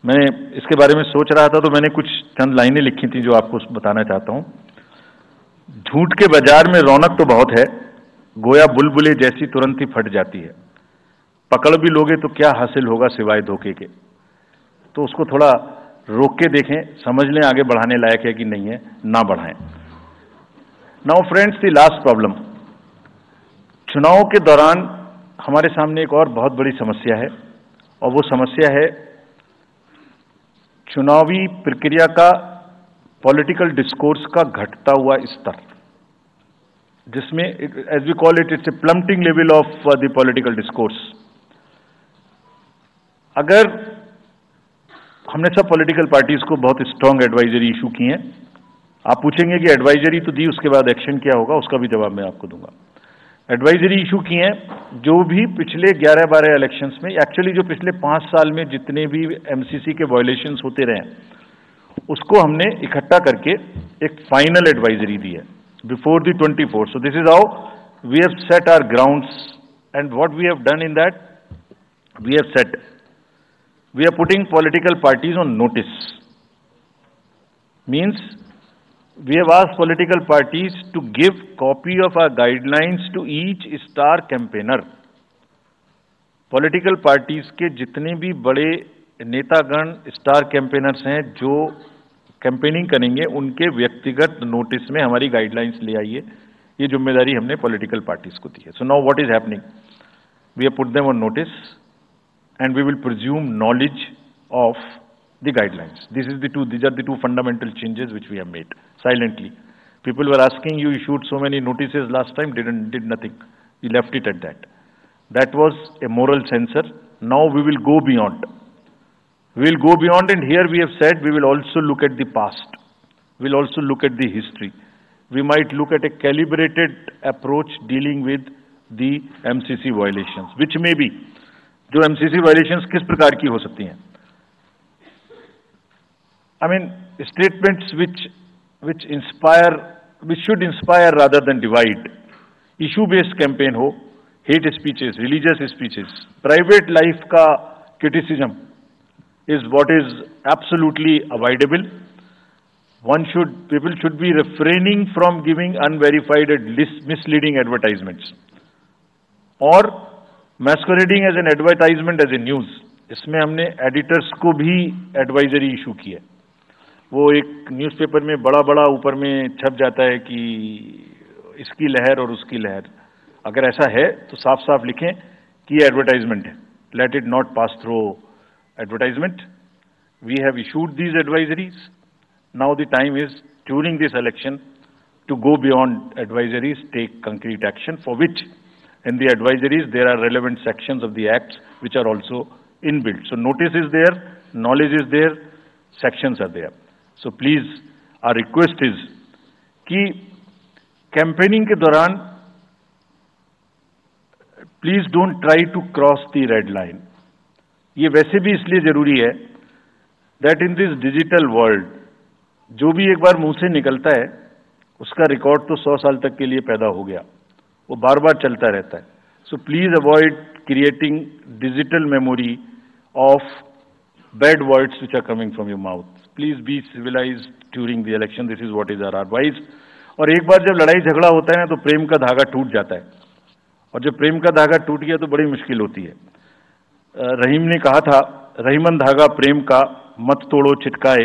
मैं इसके बारे में सोच रहा था तो मैंने कुछ चंद लाइनें लिखी थी जो आपको बताना चाहता हूं. झूठ के बाजार में रौनक तो बहुत है, गोया बुलबुले जैसी तुरंत ही फट जाती है. पकड़ भी लोगे तो क्या हासिल होगा सिवाय धोखे के. तो उसको थोड़ा रोक के देखें, समझ लें आगे बढ़ाने लायक है कि नहीं है, ना बढ़ाएं. Now friends, the last problem. चुनाव के दौरान हमारे सामने एक और बहुत बड़ी समस्या है, और वो समस्या है चुनावी प्रक्रिया का, पॉलिटिकल डिस्कोर्स का घटता हुआ स्तर, जिसमें as we call it, it's a plummeting level of the political discourse. अगर हमने सब पॉलिटिकल पार्टीज को बहुत स्ट्रांग एडवाइजरी इशू की हैं, आप पूछेंगे कि एडवाइजरी तो दी, उसके बाद एक्शन क्या होगा, उसका भी जवाब मैं आपको दूंगा. एडवाइजरी इशू की हैं, जो भी पिछले 11-12 इलेक्शंस में, एक्चुअली जो पिछले 5 साल में जितने भी एमसीसी के वायलेशंस होते रहे, उसको हमने इकट्ठा करके एक फाइनल एडवाइजरी दी है before the 24. So this is how we have set our grounds, and what we have done in that, we have set, we are putting political parties on notice. Means we have asked political parties to give copy of our guidelines to each star campaigner. Political parties के जितने भी बड़े नेतागण star campaigners हैं जो campaigning करेंगे, उनके व्यक्तिगत नोटिस में हमारी गाइडलाइंस ले आइए. ये जिम्मेदारी हमने पॉलिटिकल पार्टीज को दी है. So now what is happening, we have put them on notice and we will presume knowledge of the guidelines. These are the two fundamental changes which we have made silently. People were asking, you issued so many notices last time, did nothing. We left it at that. That was a moral censor. Now we will go beyond. We will go beyond, and here we have said we will also look at the past. We will also look at the history. We might look at a calibrated approach dealing with the MCC violations, which may be, जो MCC violations किस प्रकार की हो सकती हैं? I mean, statements which should inspire rather than divide. Issue-based campaign हो, hate speeches, religious speeches, private life का criticism is what is absolutely avoidable. People should be refraining from giving unverified and misleading advertisements or masquerading as an advertisement as a news. इसमें हमने editors को भी advisory issue की है. वो एक newspaper में बड़ा बड़ा ऊपर में छप जाता है कि इसकी लहर और उसकी लहर. अगर ऐसा है तो साफ साफ लिखें कि ये एडवर्टाइजमेंट है. Let it not pass through advertisement. We have issued these advisories. Now the time is, during this election, to go beyond advisories, take concrete action, for which in the advisories there are relevant sections of the acts which are also inbuilt. So notice is there, knowledge is there, sections are there. So please, our request is कि campaigning के दौरान please don't try to cross the red line. ये वैसे भी इसलिए जरूरी है that in this digital world जो भी एक बार मुंह से निकलता है उसका रिकॉर्ड तो 100 साल तक के लिए पैदा हो गया, वो बार बार चलता रहता है. So please avoid creating digital memory of bad words which are coming from your mouth. Please be civilised during the election. This is what is our advice. और एक बार जब लड़ाई झगड़ा होता है ना तो प्रेम का धागा टूट जाता है, और जब प्रेम का धागा टूट गया तो बड़ी मुश्किल होती है. रहीम ने कहा था, रहीमन धागा प्रेम का मत तोड़ो चिटकाए,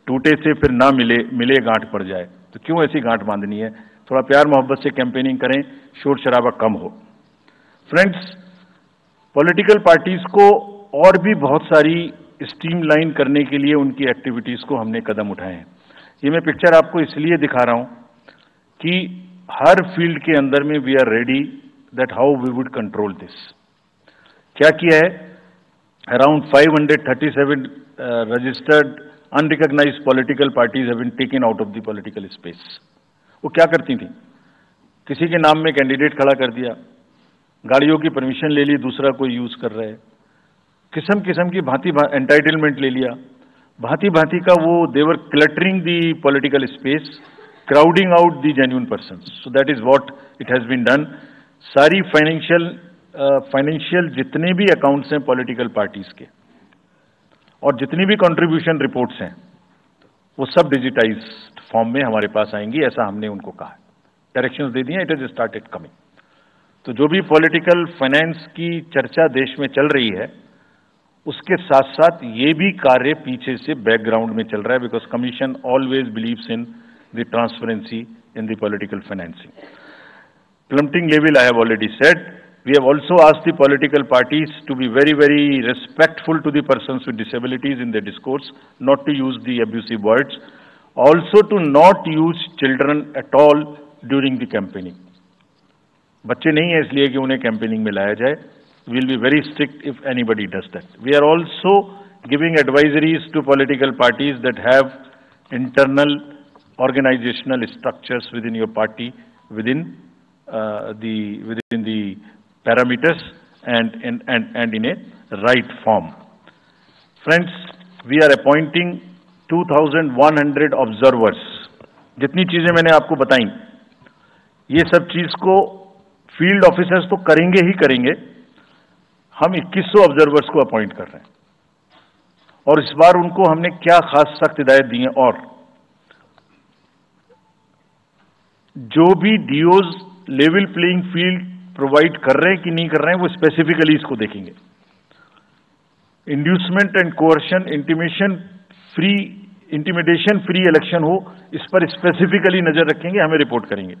टूटे से फिर ना मिले गांठ पड़ जाए. तो क्यों ऐसी गांठ बांधनी है? थोड़ा प्यार मोहब्बत से कैंपेनिंग करें, शोर शराबा कम हो. फ्रेंड्स, पॉलिटिकल पार्टीज को और भी बहुत सारी स्ट्रीमलाइन करने के लिए उनकी एक्टिविटीज को हमने कदम उठाए हैं. ये मैं पिक्चर आपको इसलिए दिखा रहा हूं कि हर फील्ड के अंदर में we are ready that how we would control this. क्या किया है? Around 537 registered unrecognised political parties have been taken out of the political space. वो क्या करती थी? किसी के नाम में कैंडिडेट खड़ा कर दिया, गाड़ियों की परमिशन ले ली, दूसरा कोई यूज कर रहा है, किस्म किस्म की भांति एंटाइटलमेंट ले लिया, भांति भांति का वो they were cluttering the political space, crowding out the genuine persons. So that is what it has been done. सारी फाइनेंशियल जितने भी अकाउंट्स हैं पॉलिटिकल पार्टीज के और जितनी भी कंट्रीब्यूशन रिपोर्ट्स हैं वो सब डिजिटाइज्ड फॉर्म में हमारे पास आएंगी, ऐसा हमने उनको कहा. डायरेक्शंस दे दिए, इट इज स्टार्टेड कमिंग. तो जो भी पॉलिटिकल फाइनेंस की चर्चा देश में चल रही है उसके साथ साथ ये भी कार्य पीछे से बैकग्राउंड में चल रहा है, because commission always believes in the transparency in the political financing. Plummeting level, I have already said. We have also asked the political parties to be very, very respectful to the persons with disabilities in their discourse, not to use the abusive words, also to not use children at all during the campaigning. बच्चे नहीं है इसलिए कि उन्हें campaigning में लाया जाए. We will be very strict if anybody does that. We are also giving advisories to political parties that have internal organizational structures within your party, within the parameters and in a right form. Friends, we are appointing 2,100 observers. जितनी चीजें मैंने आपको बताई, ये सब चीज को field officers तो करेंगे ही करेंगे. हम 2100 ऑब्जर्वर्स को अपॉइंट कर रहे हैं और इस बार उनको हमने क्या खास सख्त हिदायत दी है. और जो भी डीओज लेवल प्लेइंग फील्ड प्रोवाइड कर रहे हैं कि नहीं कर रहे हैं वो स्पेसिफिकली इसको देखेंगे. Inducement and coercion, intimidation free election हो, इस पर स्पेसिफिकली नजर रखेंगे, हमें रिपोर्ट करेंगे.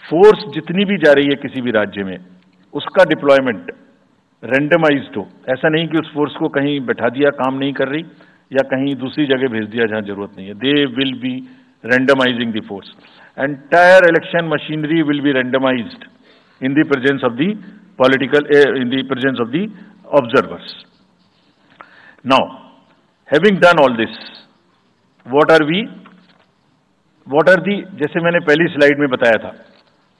फोर्स जितनी भी जा रही है किसी भी राज्य में उसका डिप्लॉयमेंट रैंडमाइज्ड हो. ऐसा नहीं कि उस फोर्स को कहीं बैठा दिया, काम नहीं कर रही, या कहीं दूसरी जगह भेज दिया जहां जरूरत नहीं है. They will be randomizing the force. Entire election machinery will be randomized in the presence of the observers. Now, having done all this, what are the, जैसे मैंने पहली स्लाइड में बताया था,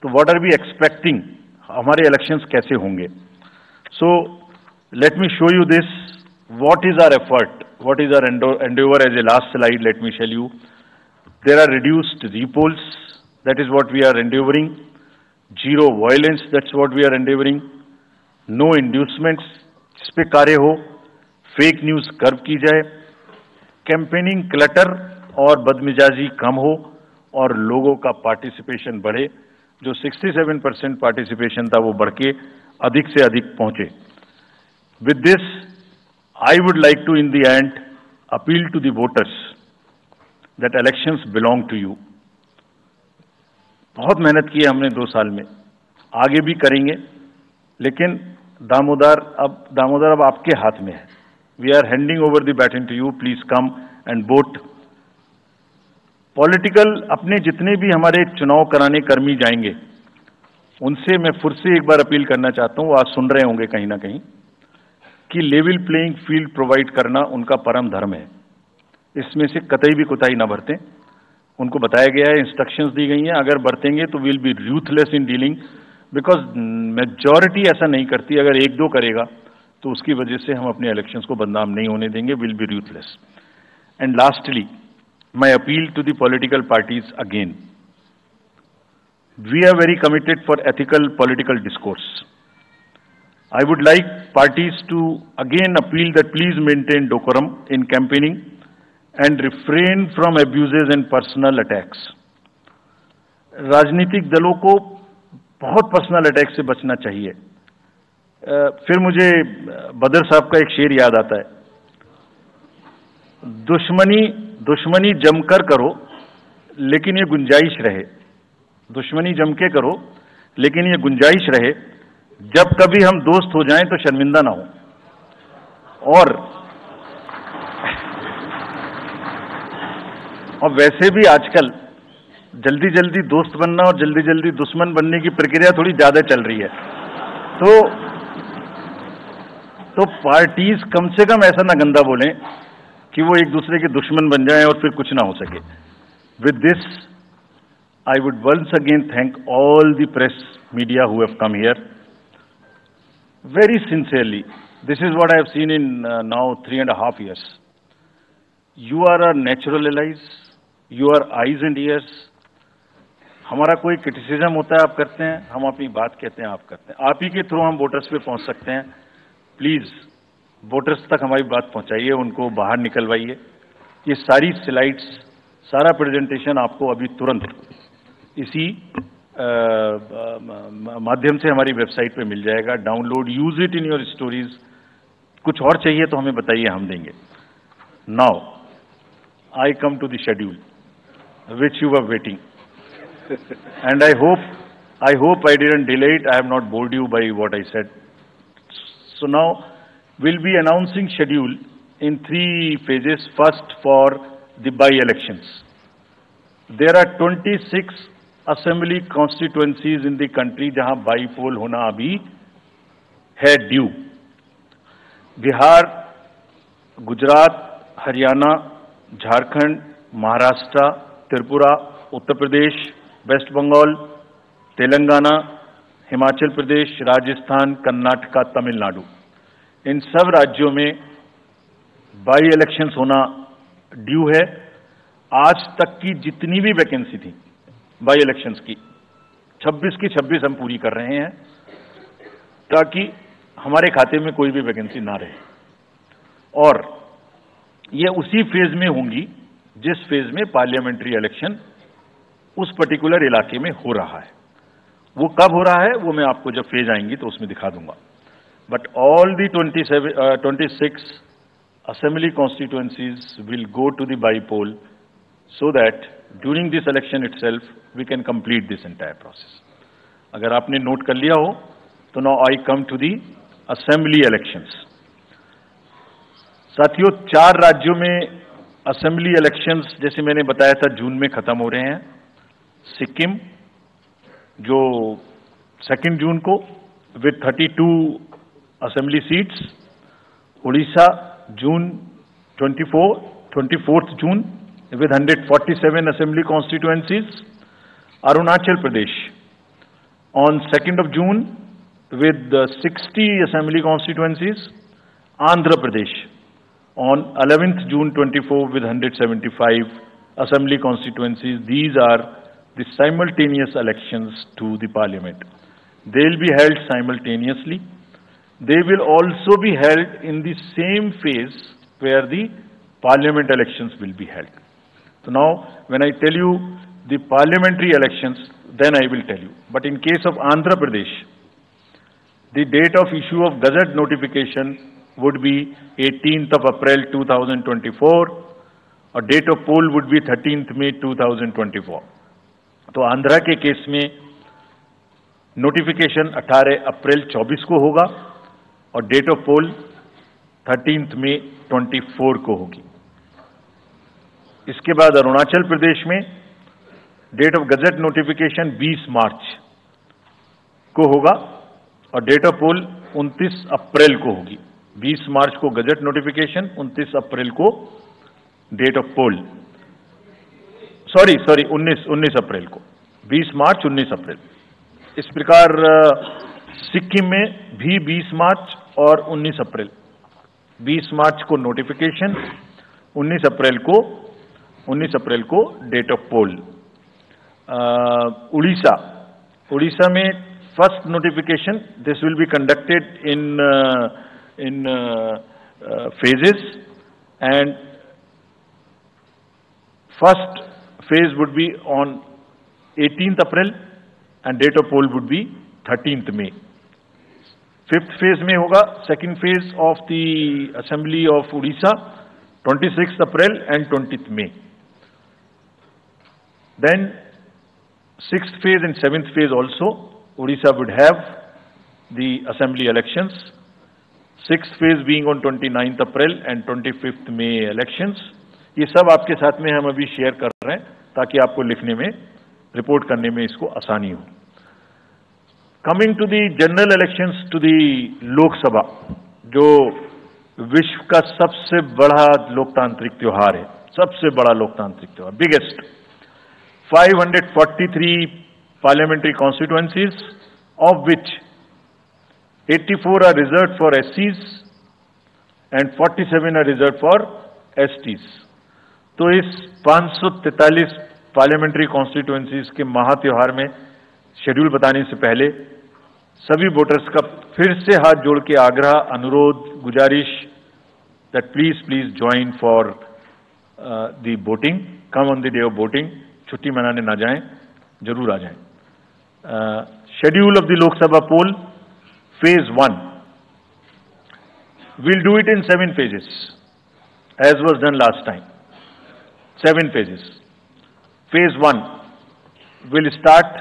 तो what are we expecting, हमारे elections कैसे होंगे? So let me show you this. What is our effort? What is our endeavor? As a last slide, let me tell you. There are reduced repolls. That is what we are endeavoring. Zero violence. That's what we are endeavoring. No inducements. इस पे कार्य हो. Fake news curve की जाए. Campaigning clutter और बदमिजाजी कम हो और लोगों का पार्टिसिपेशन बढ़े. जो 67% पार्टिसिपेशन था वो बढ़ के अधिक से अधिक पहुंचे. With this, I would like to, in the end, appeal to the voters that elections belong to you. बहुत मेहनत की है हमने 2 साल में, आगे भी करेंगे, लेकिन दामोदर अब आपके हाथ में है. We are handing over the baton to you. Please come and vote. Political अपने जितने भी हमारे चुनाव कराने कर्मी जाएंगे, उनसे मैं फिर से एक बार अपील करना चाहता हूँ. वो आज सुन रहे होंगे कहीं ना कहीं कि लेवल प्लेइंग फील्ड प्रोवाइड करना उनका परम धर्म है. इसमें से कतई भी कोताही ना बरतें. उनको बताया गया है, इंस्ट्रक्शंस दी गई हैं. अगर बरतेंगे तो will be ruthless in dealing, because majority ऐसा नहीं करती. अगर 1-2 करेगा तो उसकी वजह से हम अपने इलेक्शंस को बदनाम नहीं होने देंगे. Will be ruthless. And lastly, my appeal to the political parties again. We are very committed for ethical political discourse. I would like parties to again appeal that please maintain decorum in campaigning and refrain from abuses and personal attacks. राजनीतिक दलों को बहुत personal attack से बचना चाहिए. फिर मुझे बदर साहब का एक शेर याद आता है, दुश्मनी जमकर करो लेकिन ये गुंजाइश रहे. दुश्मनी जम के करो लेकिन ये गुंजाइश रहे. जब कभी हम दोस्त हो जाएं तो शर्मिंदा ना हो. और वैसे भी आजकल जल्दी जल्दी दोस्त बनना और जल्दी जल्दी दुश्मन बनने की प्रक्रिया थोड़ी ज्यादा चल रही है. तो पार्टीज कम से कम ऐसा ना गंदा बोलें कि वो एक दूसरे के दुश्मन बन जाएं और फिर कुछ ना हो सके. With this I would once again thank all the press media who have come here. Very sincerely, this is what I have seen in now 3.5 years. You are our natural allies, you are eyes and ears. हमारा कोई criticism होता है आप करते हैं, हम अपनी बात कहते हैं आप करते हैं. आप ही के थ्रू हम वोटर्स पे पहुंच सकते हैं. प्लीज वोटर्स तक हमारी बात पहुंचाइए, उनको बाहर निकलवाइए. ये सारी स्लाइड्स, सारा प्रेजेंटेशन आपको अभी तुरंत इसी माध्यम से हमारी वेबसाइट पे मिल जाएगा. Download, use it in your stories. कुछ और चाहिए तो हमें बताइए, हम देंगे. Now I come to the schedule which you were waiting, and I hope I didn't delay it. I have not bored you by what I said. So now will be announcing schedule in 3 phases. First, for the by-elections. There are 26 assembly constituencies in the country जहां बाई-पोल होना अभी है due. Bihar, Gujarat, Haryana, Jharkhand, Maharashtra, Tripura, Uttar Pradesh, waste Bengal, Telangana, Himachal Pradesh, Rajasthan, Karnataka, Tamil Nadu, इन सब राज्यों में by elections होना due है. आज तक की जितनी भी वैकेंसी थी बाई इलेक्शंस की, 26 की 26 हम पूरी कर रहे हैं ताकि हमारे खाते में कोई भी वैकेंसी ना रहे. और ये उसी फेज में होंगी जिस फेज में पार्लियामेंट्री इलेक्शन उस पर्टिकुलर इलाके में हो रहा है. वो कब हो रहा है वो मैं आपको जब फेज आएंगी तो उसमें दिखा दूंगा. But all the 26 assembly constituencies will go to the by-poll so that during this election itself we can complete this entire process. अगर आपने नोट कर लिया हो तो now I come to the assembly elections. साथियों, 4 राज्यों में assembly elections जैसे मैंने बताया था जून में खत्म हो रहे हैं. सिक्किम जो 2 जून को with 32 assembly seats, Odisha June 24th June with 147 assembly constituencies, Arunachal Pradesh on 2nd of June with 60 assembly constituencies, Andhra Pradesh on 11th June 24 with 175 assembly constituencies. These are the simultaneous elections to the parliament. They will be held simultaneously. They will also be held in the same phase where the parliament elections will be held. So now, when I tell you the parliamentary elections, then I will tell you. But in case of Andhra Pradesh, the date of issue of Gazette notification would be 18th of April 2024, और date of poll would be 13th May 2024. तो आंध्रा के case में notification 18 अप्रैल 24 को होगा और date of pole 13th May 24 को होगी। इसके बाद अरुणाचल प्रदेश में डेट ऑफ गजट नोटिफिकेशन 20 मार्च को होगा और डेट ऑफ पोल 29 अप्रैल को होगी। 20 मार्च को गजट नोटिफिकेशन, 29 अप्रैल को डेट ऑफ पोल, सॉरी 19 अप्रैल को, 20 मार्च 19 अप्रैल। इस प्रकार सिक्किम में भी 20 मार्च और 19 अप्रैल, 20 मार्च को नोटिफिकेशन, 19 अप्रैल को डेट ऑफ पोल। उड़ीसा में first notification, this will be conducted in phases, and first phase would be on 18th April and date of poll would be 13th May. Fifth phase में होगा second phase of the Assembly of Odisha, 26th April and 20th May. Then sixth phase and seventh phase also, Odisha would have the Assembly elections. Sixth phase being on 29th April and 25th May elections. ये सब आपके साथ में हम अभी share कर रहे हैं ताकि आपको लिखने में, रिपोर्ट करने में इसको आसानी हो। Coming to the general elections to the Lok Sabha, जो विश्व का सबसे बड़ा लोकतांत्रिक त्योहार है, सबसे बड़ा लोकतांत्रिक त्योहार, biggest, 543 parliamentary constituencies, of which 84 are reserved for SCs and 47 are reserved for STs. तो इस 543 पार्लियामेंट्री कॉन्स्टिट्यूएंसीज के महात्योहार में शेड्यूल बताने से पहले सभी वोटर्स का फिर से हाथ जोड़ के आग्रह, अनुरोध, गुजारिश that please join for the voting, come on the day of voting, छुट्टी मनाने ना जाएं, जरूर आ जाएं। Schedule of the Lok Sabha poll, Phase 1, we'll do it in 7 phases, as was done last time. 7 phases. Phase 1 will start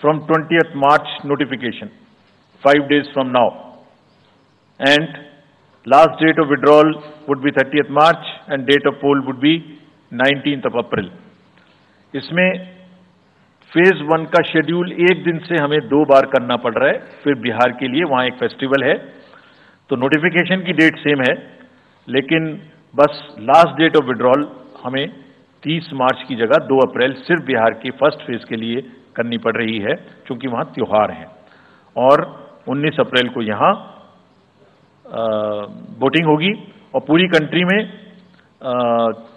from 20th March notification, 5 days from now. And last date of withdrawal would be 30th March and date of poll would be 19th of April. इसमें phase 1 का schedule एक दिन से हमें 2 बार करना पड़ रहा है, फिर बिहार के लिए वहां एक फेस्टिवल है, तो नोटिफिकेशन की डेट सेम है, लेकिन बस लास्ट डेट ऑफ विड्रॉल हमें 30 मार्च की जगह 2 अप्रैल सिर्फ बिहार की फर्स्ट फेज के लिए करनी पड़ रही है, क्योंकि वहां त्योहार है। और 19 अप्रैल को यहां वोटिंग होगी और पूरी कंट्री में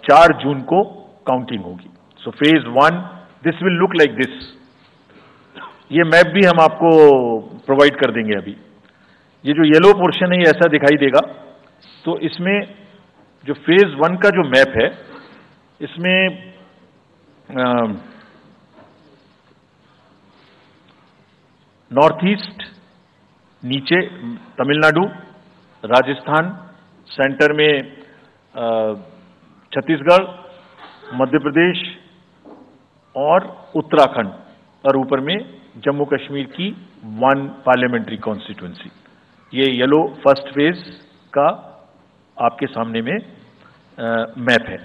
4 जून को काउंटिंग होगी। So phase 1 this will look like this. ये मैप भी हम आपको प्रोवाइड कर देंगे। अभी ये जो येलो पोर्शन है ये ऐसा दिखाई देगा। तो इसमें जो फेज 1 का जो मैप है, इसमें नॉर्थ ईस्ट, नीचे तमिलनाडु, राजस्थान, सेंटर में छत्तीसगढ़, मध्य प्रदेश और उत्तराखंड, और ऊपर में जम्मू कश्मीर की 1 पार्लियामेंट्री कॉन्स्टिट्यूएंसी। ये येलो फर्स्ट फेज का आपके सामने में मैप है।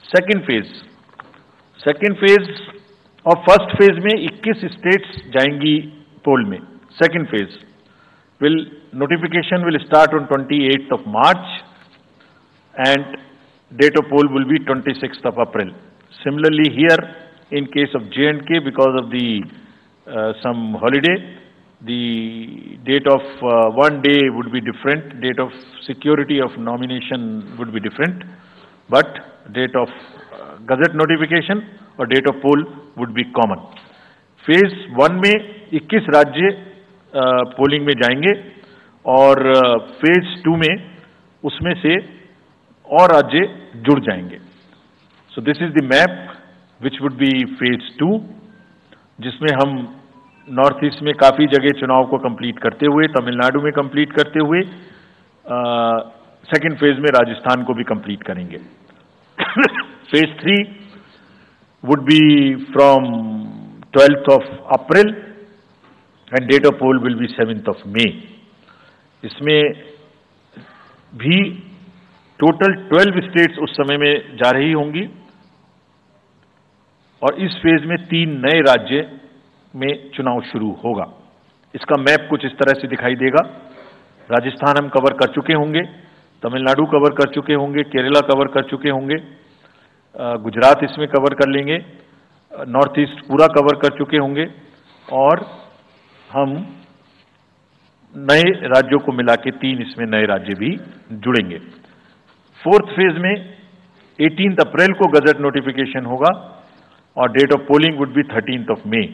सेकंड फेज और फर्स्ट फेज में 21 स्टेट्स जाएंगी poll में. Second phase notification will start on 28th of March and date of poll will be 26th of April. Similarly here in case of J&K, because of the some holiday, the date of one day would be different, date of security of nomination would be different, but date of gazette notification और date of poll would be common. Phase 1 में 21 राज्य polling में जाएंगे और phase 2 में उसमें से और राज्य जुड़ जाएंगे. सो this is the map which would be phase 2, जिसमें हम नॉर्थ ईस्ट में काफ़ी जगह चुनाव को कंप्लीट करते हुए, तमिलनाडु में कंप्लीट करते हुए सेकेंड फेज में राजस्थान को भी कंप्लीट करेंगे. Phase 3 would be from 12th of April and date of poll will be 7th of May. इसमें भी टोटल 12 स्टेट्स उस समय में जा रही होंगी और इस फेज में 3 नए राज्य में चुनाव शुरू होगा. इसका मैप कुछ इस तरह से दिखाई देगा. राजस्थान हम कवर कर चुके होंगे, तमिलनाडु कवर कर चुके होंगे, केरला कवर कर चुके होंगे, गुजरात इसमें कवर कर लेंगे, नॉर्थ ईस्ट पूरा कवर कर चुके होंगे और हम नए राज्यों को मिला के 3 इसमें नए राज्य भी जुड़ेंगे. फोर्थ फेज में 18 अप्रैल को गजट नोटिफिकेशन होगा और date of polling would be 13th of May.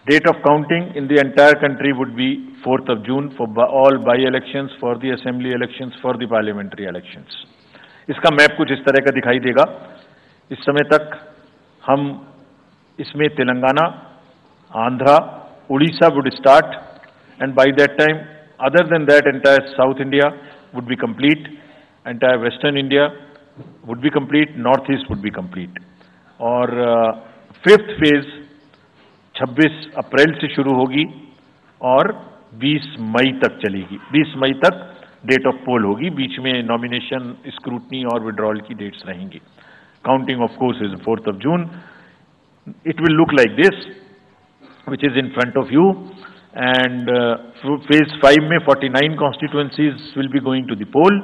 Date of counting in the entire country would be 4th of June for all by-elections, for the assembly elections, for the parliamentary elections. इसका map कुछ इस तरह का दिखाई देगा. इस समय तक हम इसमें Telangana, Andhra, Orissa would start and by that time other than that entire South India would be complete, entire Western India would be complete, North East would be complete. और फिफ्थ फेज 26 अप्रैल से शुरू होगी और 20 मई तक चलेगी. 20 मई तक डेट ऑफ पोल होगी. बीच में नॉमिनेशन, स्क्रूटनी और विड्रॉल की डेट्स रहेंगी. Counting of course is 4th of June. It will look like this, which is in front of you, and phase 5 में 49 constituencies will be going to the poll.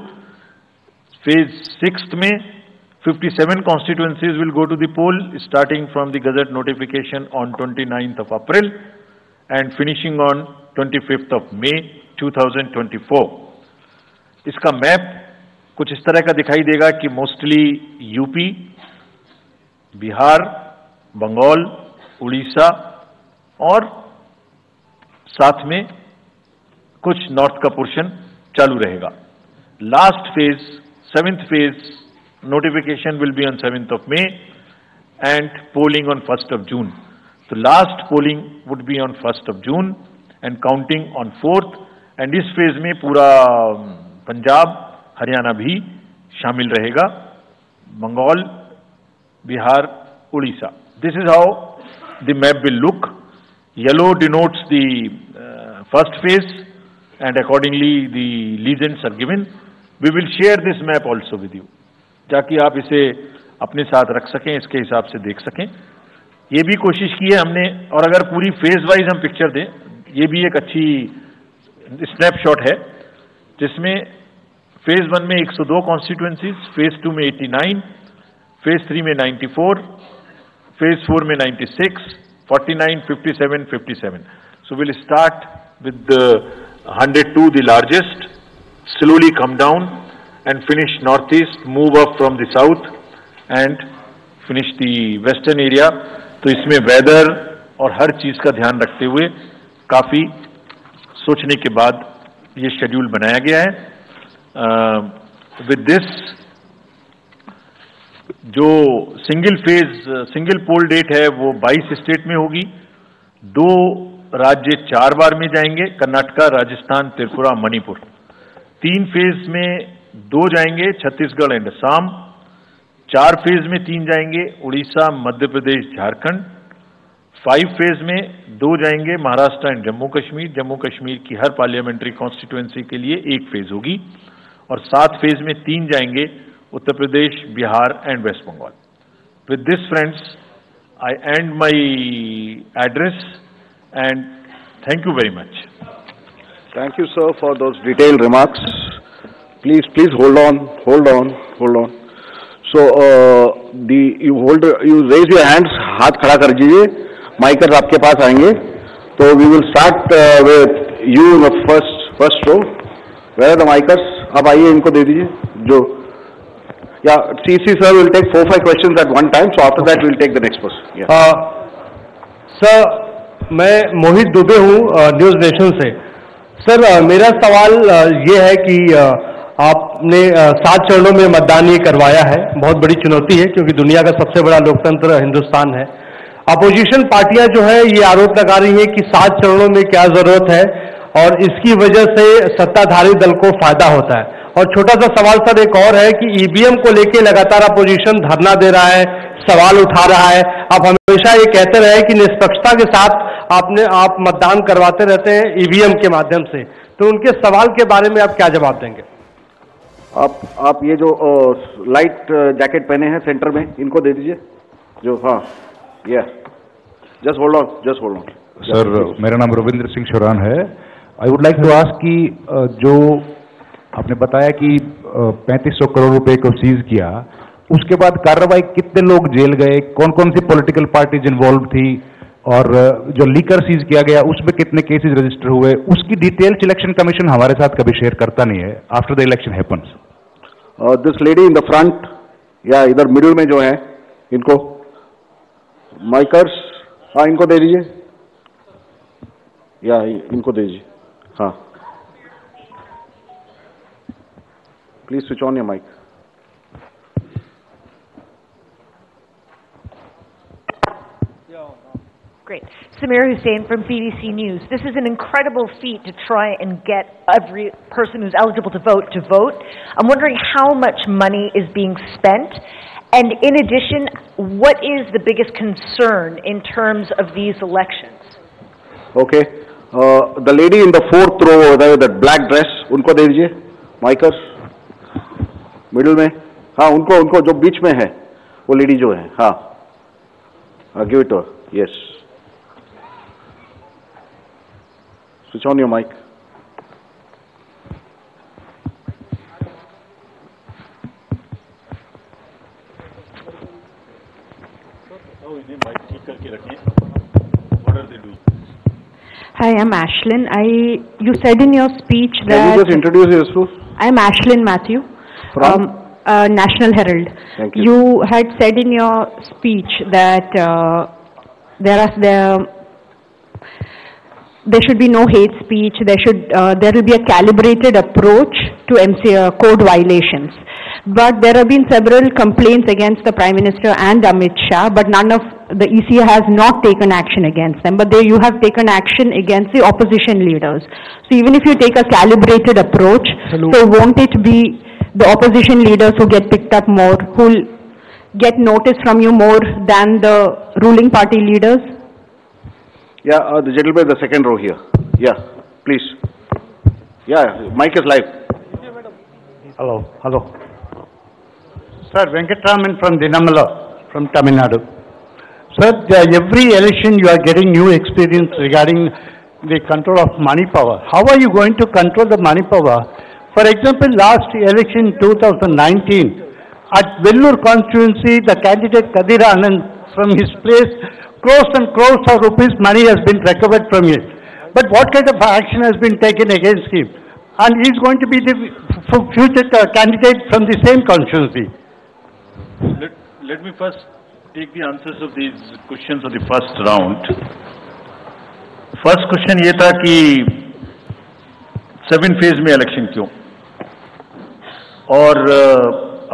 Phase 6 में 57 constituencies will go to the poll, starting from the gazette notification on 29th of April and finishing on 25th of May 2024. इसका map कुछ इस तरह का दिखाई देगा कि मोस्टली यूपी, बिहार, बंगाल, उड़ीसा और साथ में कुछ नॉर्थ का पोर्शन चालू रहेगा. Last phase 7th phase notification will be on 7th of May and polling on 1st of June. So last polling would be on 1st of June and counting on 4th. And इस phase में पूरा पंजाब, हरियाणा भी शामिल रहेगा, Bengal, Bihar, Orissa. This is how the map will look. Yellow denotes the first phase and accordingly the legends are given. We will share this map also with you, ताकि आप इसे अपने साथ रख सकें, इसके हिसाब से देख सकें. ये भी कोशिश की है हमने, और अगर पूरी फेज वाइज हम पिक्चर दें, ये भी एक अच्छी स्नैपशॉट है, जिसमें फेज 1 में 102 कॉन्स्टिट्यूएंसीज, फेज 2 में 89, फेज 3 में 94, फेज 4 में 96, 49, 57, 57. So we'll start with the 102, the largest, slowly come down and finish northeast, move up from the south and finish the western area. तो इसमें वेदर और हर चीज का ध्यान रखते हुए काफी सोचने के बाद ये शेड्यूल बनाया गया है. विद दिस, जो सिंगल पोल डेट है वो 22 स्टेट में होगी. 2 राज्य 4 बार में जाएंगे, कर्नाटका, राजस्थान, त्रिपुरा, मणिपुर. 3 फेज में 2 जाएंगे, छत्तीसगढ़ एंड असम. 4 फेज में 3 जाएंगे, उड़ीसा, मध्य प्रदेश, झारखंड. 5 फेज में 2 जाएंगे, महाराष्ट्र एंड जम्मू कश्मीर. जम्मू कश्मीर की हर पार्लियामेंट्री कॉन्स्टिट्यूएंसी के लिए 1 फेज होगी. और 7 फेज में 3 जाएंगे, Uttar Pradesh, Bihar and West Bengal. With this friends, I end my address and thank you very much. Thank you, sir, for those detailed remarks. Please hold on. So, you raise your hands, हाथ खड़ा कर दीजिए. Micers आपके पास आएंगे. So we will start with you in the first row. Where are the micers? आप आइए, इनको दे दीजिए. जो CC sir will take 4-5 questions at one time. So after that we will take the next person. Sir, मैं मोहित दुबे हूँ news nation से. Sir, मेरा सवाल ये है कि आपने 7 चरणों में मतदान ये करवाया है. बहुत बड़ी चुनौती है क्योंकि दुनिया का सबसे बड़ा लोकतंत्र हिंदुस्तान है. अपोजिशन पार्टियां जो है ये आरोप लगा रही है कि 7 चरणों में क्या जरूरत है और इसकी वजह से सत्ताधारी दल को फायदा होता है. और छोटा सा सवाल सर एक और है कि ईवीएम को लेकर लगातार अपोजिशन धरना दे रहा है, सवाल उठा रहा है. आप हमेशा ये कहते रहे कि निष्पक्षता के साथ आप मतदान करवाते रहते हैं ईवीएम के माध्यम से, तो उनके सवाल के बारे में आप क्या जवाब देंगे? आप ये जो लाइट जैकेट पहने हैं सेंटर में, इनको दे दीजिए. जो जस्ट होल्ड ऑन. सर, मेरा नाम रविंद्र सिंह शोरान है. I would like to ask कि जो आपने बताया कि 3500 करोड़ रुपए को सीज किया, उसके बाद कार्रवाई कितने लोग जेल गए, कौन कौन सी पॉलिटिकल पार्टीज इन्वॉल्व थी, और जो लीकर सीज किया गया उसमें कितने केसेस रजिस्टर हुए, उसकी डिटेल्स इलेक्शन कमीशन हमारे साथ कभी शेयर करता नहीं है after the election happens. This lady in the front या इधर मिडिल में जो है, इनको माइकर्स, हाँ इनको दे दीजिए. या इनको दे दीजिए. हाँ, please switch on your mic. Great. Samir Hussain from BBC News. This is an incredible feat to try and get every person who's eligible to vote. I'm wondering how much money is being spent, and in addition, what is the biggest concern in terms of these elections? Okay. The lady in the 4th row, that black dress, उनको दे दीजिए. माइकर्स middle में, हाँ उनको जो बीच में है वो lady जो है, हाँ give it to her. Yes, switch on your mic. Hi, I'm Ashlyn. You said in your speech that... Can you just introduce yourself? I'm Ashlyn Matthew. From? National Herald. Thank you. You had said in your speech that there should be no hate speech. There will be a calibrated approach to code violations. But there have been several complaints against the Prime Minister and Amit Shah, but none of the EC has not taken action against them. But you have taken action against the opposition leaders. So even if you take a calibrated approach, so won't it be the opposition leaders who get picked up more, who will get notice from you more than the ruling party leaders? Yeah, the gentleman in the second row here. Yeah, please. Yeah, mic is live. Hello. Sir, Venkatraman from Dinamala, from Tamil Nadu. Sir, every election you are getting new experience regarding the control of money power. How are you going to control the money power? For example, last election 2019, at Vellore constituency, the candidate Kadir Anand, from his place, crores and crores of rupees money has been recovered from it. But what kind of action has been taken against him? And he is going to be the future candidate from the same constituency. Let me first take the answers of these questions of the first round. First question ये था कि 7 phase में election क्यों, और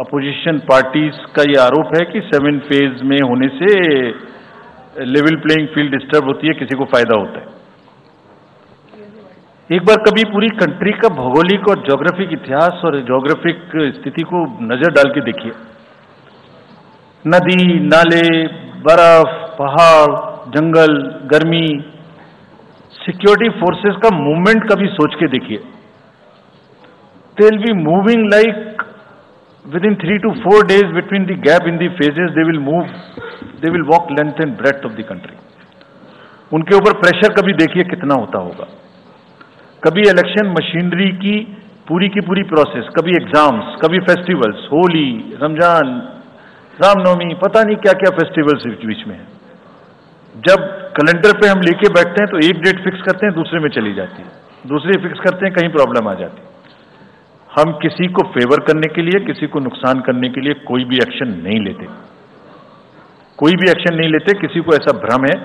opposition parties का ये आरोप है कि 7 फेज में होने से लेवल प्लेइंग फील्ड डिस्टर्ब होती है, किसी को फायदा होता है. एक बार कभी पूरी कंट्री का भौगोलिक और ज्योग्राफिक इतिहास और ज्योग्राफिक स्थिति को नजर डाल के देखिए. नदी, नाले, बर्फ, पहाड़, जंगल, गर्मी, सिक्योरिटी फोर्सेस का मूवमेंट कभी सोच के देखिए. They will be moving like within 3 to 4 days between the gap in the phases, they will walk length and breadth of the country. उनके ऊपर प्रेशर कभी देखिए कितना होता होगा। कभी इलेक्शन मशीनरी की पूरी प्रोसेस, कभी एग्जाम्स, कभी फेस्टिवल्स, होली, रमजान, रामनवमी, पता नहीं क्या क्या फेस्टिवल्स बीच में है। जब कैलेंडर पे हम लेके बैठते हैं तो एक डेट फिक्स करते हैं, दूसरे में चली जाती है, दूसरे फिक्स करते हैं, कहीं प्रॉब्लम आ जाती है। हम किसी को फेवर करने के लिए, किसी को नुकसान करने के लिए कोई भी एक्शन नहीं लेते, कोई भी एक्शन नहीं लेते। किसी को ऐसा भ्रम है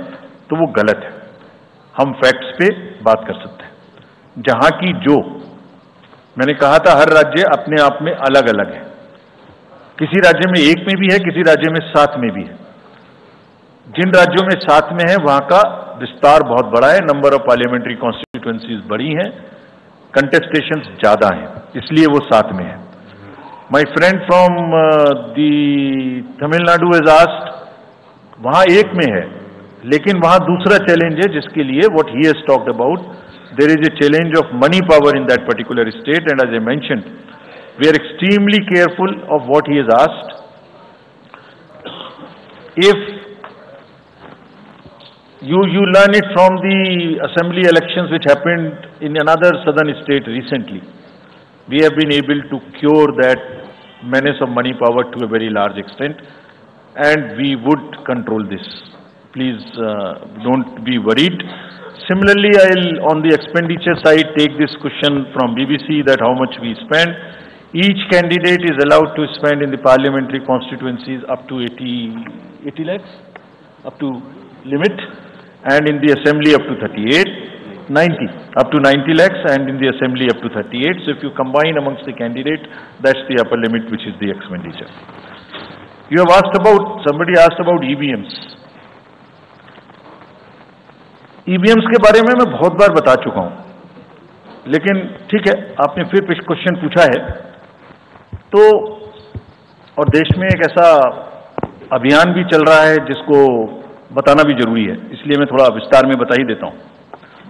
तो वो गलत है। हम फैक्ट्स पे बात कर सकते हैं। जहां की जो मैंने कहा था, हर राज्य अपने आप में अलग अलग है। किसी राज्य में 1 में भी है, किसी राज्य में 7 में भी है। जिन राज्यों में 7 में है वहां का विस्तार बहुत बड़ा है, नंबर ऑफ पार्लियामेंट्री कॉन्स्टिट्यूएंसीज बड़ी हैं, कंटेस्टेशंस ज्यादा हैं, इसलिए वो 7 में है। My friend from the Tamil Nadu has asked, वहां 1 में है, लेकिन वहां दूसरा चैलेंज है जिसके लिए what he has talked about, there is a challenge of money power in that particular state, and as I mentioned we are extremely careful of what he has asked. If you learn it from the assembly elections which happened in another southern state recently. We have been able to cure that menace of money power to a very large extent, and we would control this. Please don't be worried. Similarly, I'll on the expenditure side take this question from BBC that how much we spend. Each candidate is allowed to spend in the parliamentary constituencies up to 80 lakhs, up to limit. And in the assembly up to 90 up to 90 lakhs, and in the assembly up to 38. So if you combine amongst the candidates, that's the upper limit, which is the expenditure. You have asked about, somebody asked about EVMs. EVMs के बारे में मैं बहुत बार बता चुका हूं, लेकिन ठीक है, आपने फिर क्वेश्चन पूछा है तो, और देश में एक ऐसा अभियान भी चल रहा है जिसको बताना भी जरूरी है, इसलिए मैं थोड़ा विस्तार में बता ही देता हूं।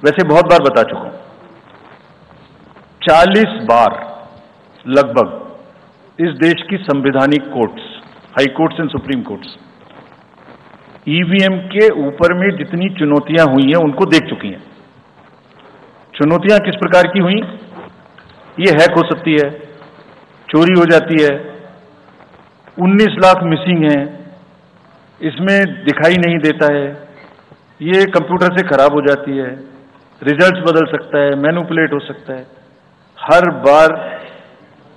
वैसे बहुत बार बता चुका हूं, 40 बार लगभग इस देश की संवैधानिक courts, high courts and supreme courts EVM के ऊपर में जितनी चुनौतियां हुई हैं उनको देख चुकी हैं। चुनौतियां किस प्रकार की हुई? ये हैक हो सकती है, चोरी हो जाती है, 19 लाख मिसिंग हैं, इसमें दिखाई नहीं देता है, ये कंप्यूटर से खराब हो जाती है, रिजल्ट्स बदल सकता है, मैनिपुलेट हो सकता है। हर बार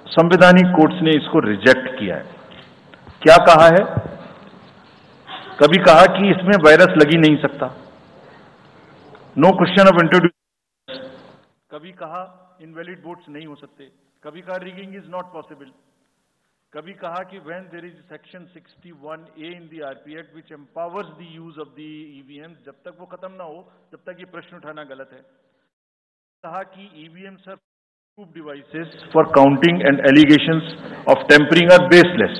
संवैधानिक कोर्ट्स ने इसको रिजेक्ट किया है। क्या कहा है? कभी कहा कि इसमें वायरस लग ही नहीं सकता, नो क्वेश्चन ऑफ इंट्रोड्यूस, कभी कहा इनवैलिड वोट्स नहीं हो सकते, कभी कहा रिगिंग इज नॉट पॉसिबल, कभी कहा कि when there is section 61A in the RP Act which empowers the use of the EVM, जब तक वो खत्म ना हो तब तक ये प्रश्न उठाना गलत है। कहा कि EVMs are proof devices for counting and allegations of tampering are baseless।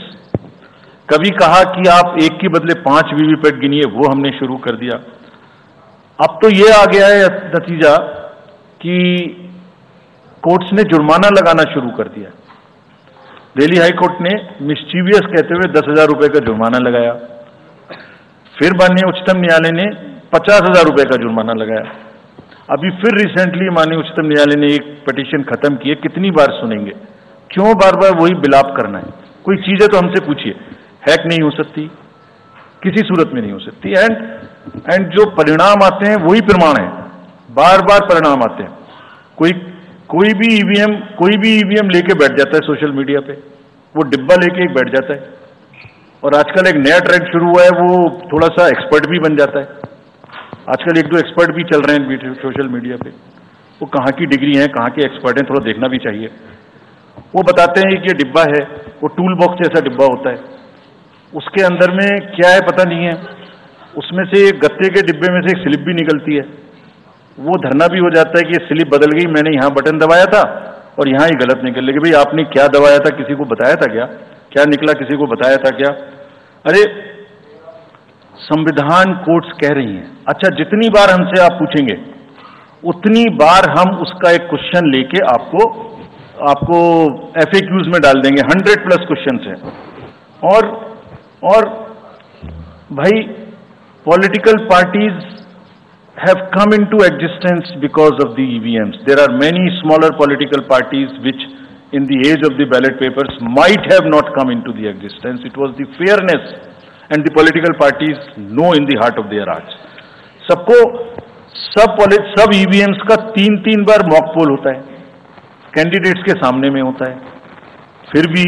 कभी कहा कि आप 1 के बदले 5 वीवीपैट गिनिए, वो हमने शुरू कर दिया। अब तो ये आ गया है नतीजा कि कोर्ट्स ने जुर्माना लगाना शुरू कर दिया। दिल्ली हाई कोर्ट ने मिस्चीवियस कहते हुए 10,000 रुपए का जुर्माना लगाया, फिर माननीय उच्चतम न्यायालय ने 50,000 रुपए का जुर्माना लगाया। अभी फिर रिसेंटली माननीय उच्चतम न्यायालय ने एक पिटीशन खत्म की है। कितनी बार सुनेंगे, क्यों बार बार वही बिलाप करना है? कोई चीज है तो हमसे पूछिए। हैक नहीं हो सकती, किसी सूरत में नहीं हो सकती, एंड जो परिणाम आते हैं वही प्रमाण है, बार बार परिणाम आते हैं। कोई भी ईवीएम लेके बैठ जाता है सोशल मीडिया पे, वो डिब्बा लेके एक बैठ जाता है, और आजकल एक नया ट्रेंड शुरू हुआ है, वो थोड़ा सा एक्सपर्ट भी बन जाता है। आजकल 1-2 एक्सपर्ट भी चल रहे हैं सोशल मीडिया पे, वो कहाँ की डिग्री हैं, कहाँ के एक्सपर्ट हैं, थोड़ा देखना भी चाहिए। वो बताते हैं कि ये डिब्बा है, वो टूल बॉक्स जैसा डिब्बा होता है, उसके अंदर में क्या है पता नहीं है, उसमें से गत्ते के डिब्बे में से एक स्लिप भी निकलती है, वो धरना भी हो जाता है कि ये स्लिप बदल गई, मैंने यहाँ बटन दबाया था और यहाँ ही गलत निकल गई। भाई आपने क्या दबाया था, किसी को बताया था क्या? क्या निकला, किसी को बताया था क्या? अरे संविधान कोर्ट्स कह रही हैं। अच्छा, जितनी बार हमसे आप पूछेंगे उतनी बार हम उसका एक क्वेश्चन लेके आपको FAQs में डाल देंगे। 100+ क्वेश्चंस हैं। और भाई political parties have come into existence because of the EVMs. There are many smaller political parties which in the age of the ballot papers might have not come into the existence. It was the fairness and the political parties know in the heart of their hearts. सबको सब EVMs का 3-3 बार mock poll होता है, candidates के सामने में होता है. फिर भी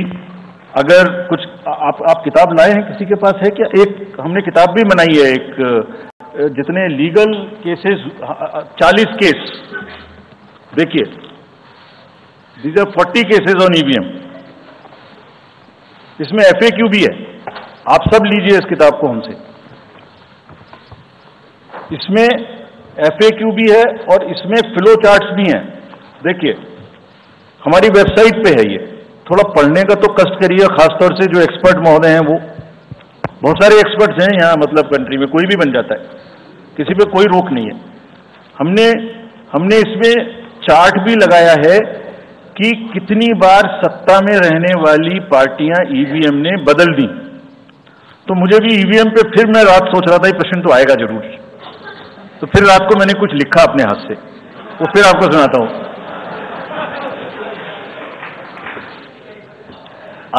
अगर कुछ आप किताब लाए हैं, किसी के पास है क्या? एक हमने किताब भी बनाई है, एक जितने लीगल केसेस 40 केस, देखिए these are 40 cases on EVM. इसमें FAQ भी है, आप सब लीजिए इस किताब को हमसे. इसमें FAQ भी है और इसमें फ्लो चार्ट्स भी हैं. देखिए हमारी वेबसाइट पे है ये, थोड़ा पढ़ने का तो कष्ट करिए, खासतौर से जो एक्सपर्ट महोदय हैं. वो बहुत सारे एक्सपर्ट्स हैं यहाँ, मतलब कंट्री में कोई भी बन जाता है, किसी पे कोई रोक नहीं है. हमने इसमें चार्ट भी लगाया है कि कितनी बार सत्ता में रहने वाली पार्टियां ईवीएम ने बदल दी. तो मुझे भी ईवीएम पे फिर मैं रात सोच रहा था ये प्रश्न तो आएगा जरूर, तो फिर रात को मैंने कुछ लिखा अपने हाथ से, वो फिर आपको सुनाता हूं.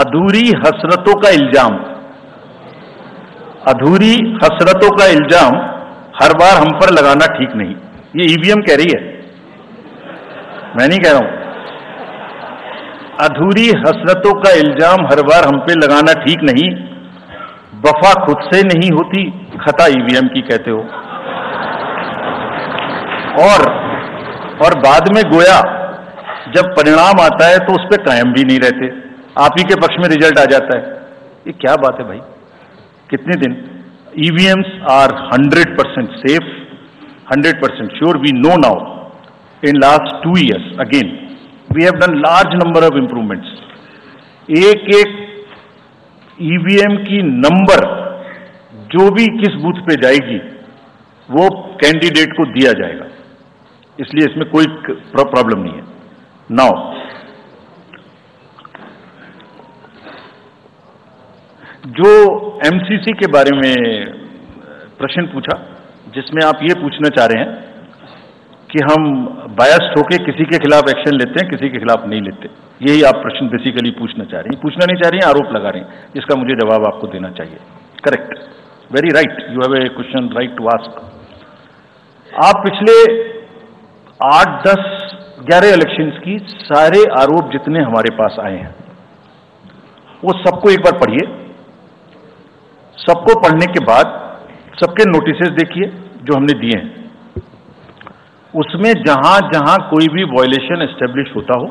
अधूरी हसरतों का इल्जाम, अधूरी हसरतों का इल्जाम हर बार हम पर लगाना ठीक नहीं. ये ईवीएम कह रही है, मैं नहीं कह रहा हूं. अधूरी हसरतों का इल्जाम हर बार हम पे लगाना ठीक नहीं. वफा खुद से नहीं होती, खता ईवीएम की कहते हो. और बाद में गोया जब परिणाम आता है तो उस पर कायम भी नहीं रहते, आप ही के पक्ष में रिजल्ट आ जाता है. ये क्या बात है भाई? कितने दिन? EVMs are 100% safe, 100% sure. We know now. In last 2 years, again, we have done large number of improvements. एक EVM की नंबर जो भी किस बूथ पे जाएगी वो कैंडिडेट को दिया जाएगा, इसलिए इसमें कोई प्रॉब्लम नहीं है. नाउ जो MCC के बारे में प्रश्न पूछा, जिसमें आप ये पूछना चाह रहे हैं कि हम बायस्ड होके किसी के खिलाफ एक्शन लेते हैं, किसी के खिलाफ नहीं लेते, यही आप प्रश्न बेसिकली पूछना चाह रही हैं. पूछना नहीं चाह रही हैं, आरोप लगा रही हैं, जिसका मुझे जवाब आपको देना चाहिए. Correct, very right, you have a question right to ask. आप पिछले 8, 10, 11 इलेक्शंस की सारे आरोप जितने हमारे पास आए हैं वो सबको एक बार पढ़िए. सबको पढ़ने के बाद सबके नोटिसेस देखिए जो हमने दिए हैं. उसमें जहां जहां कोई भी वायलेशन एस्टेब्लिश होता हो,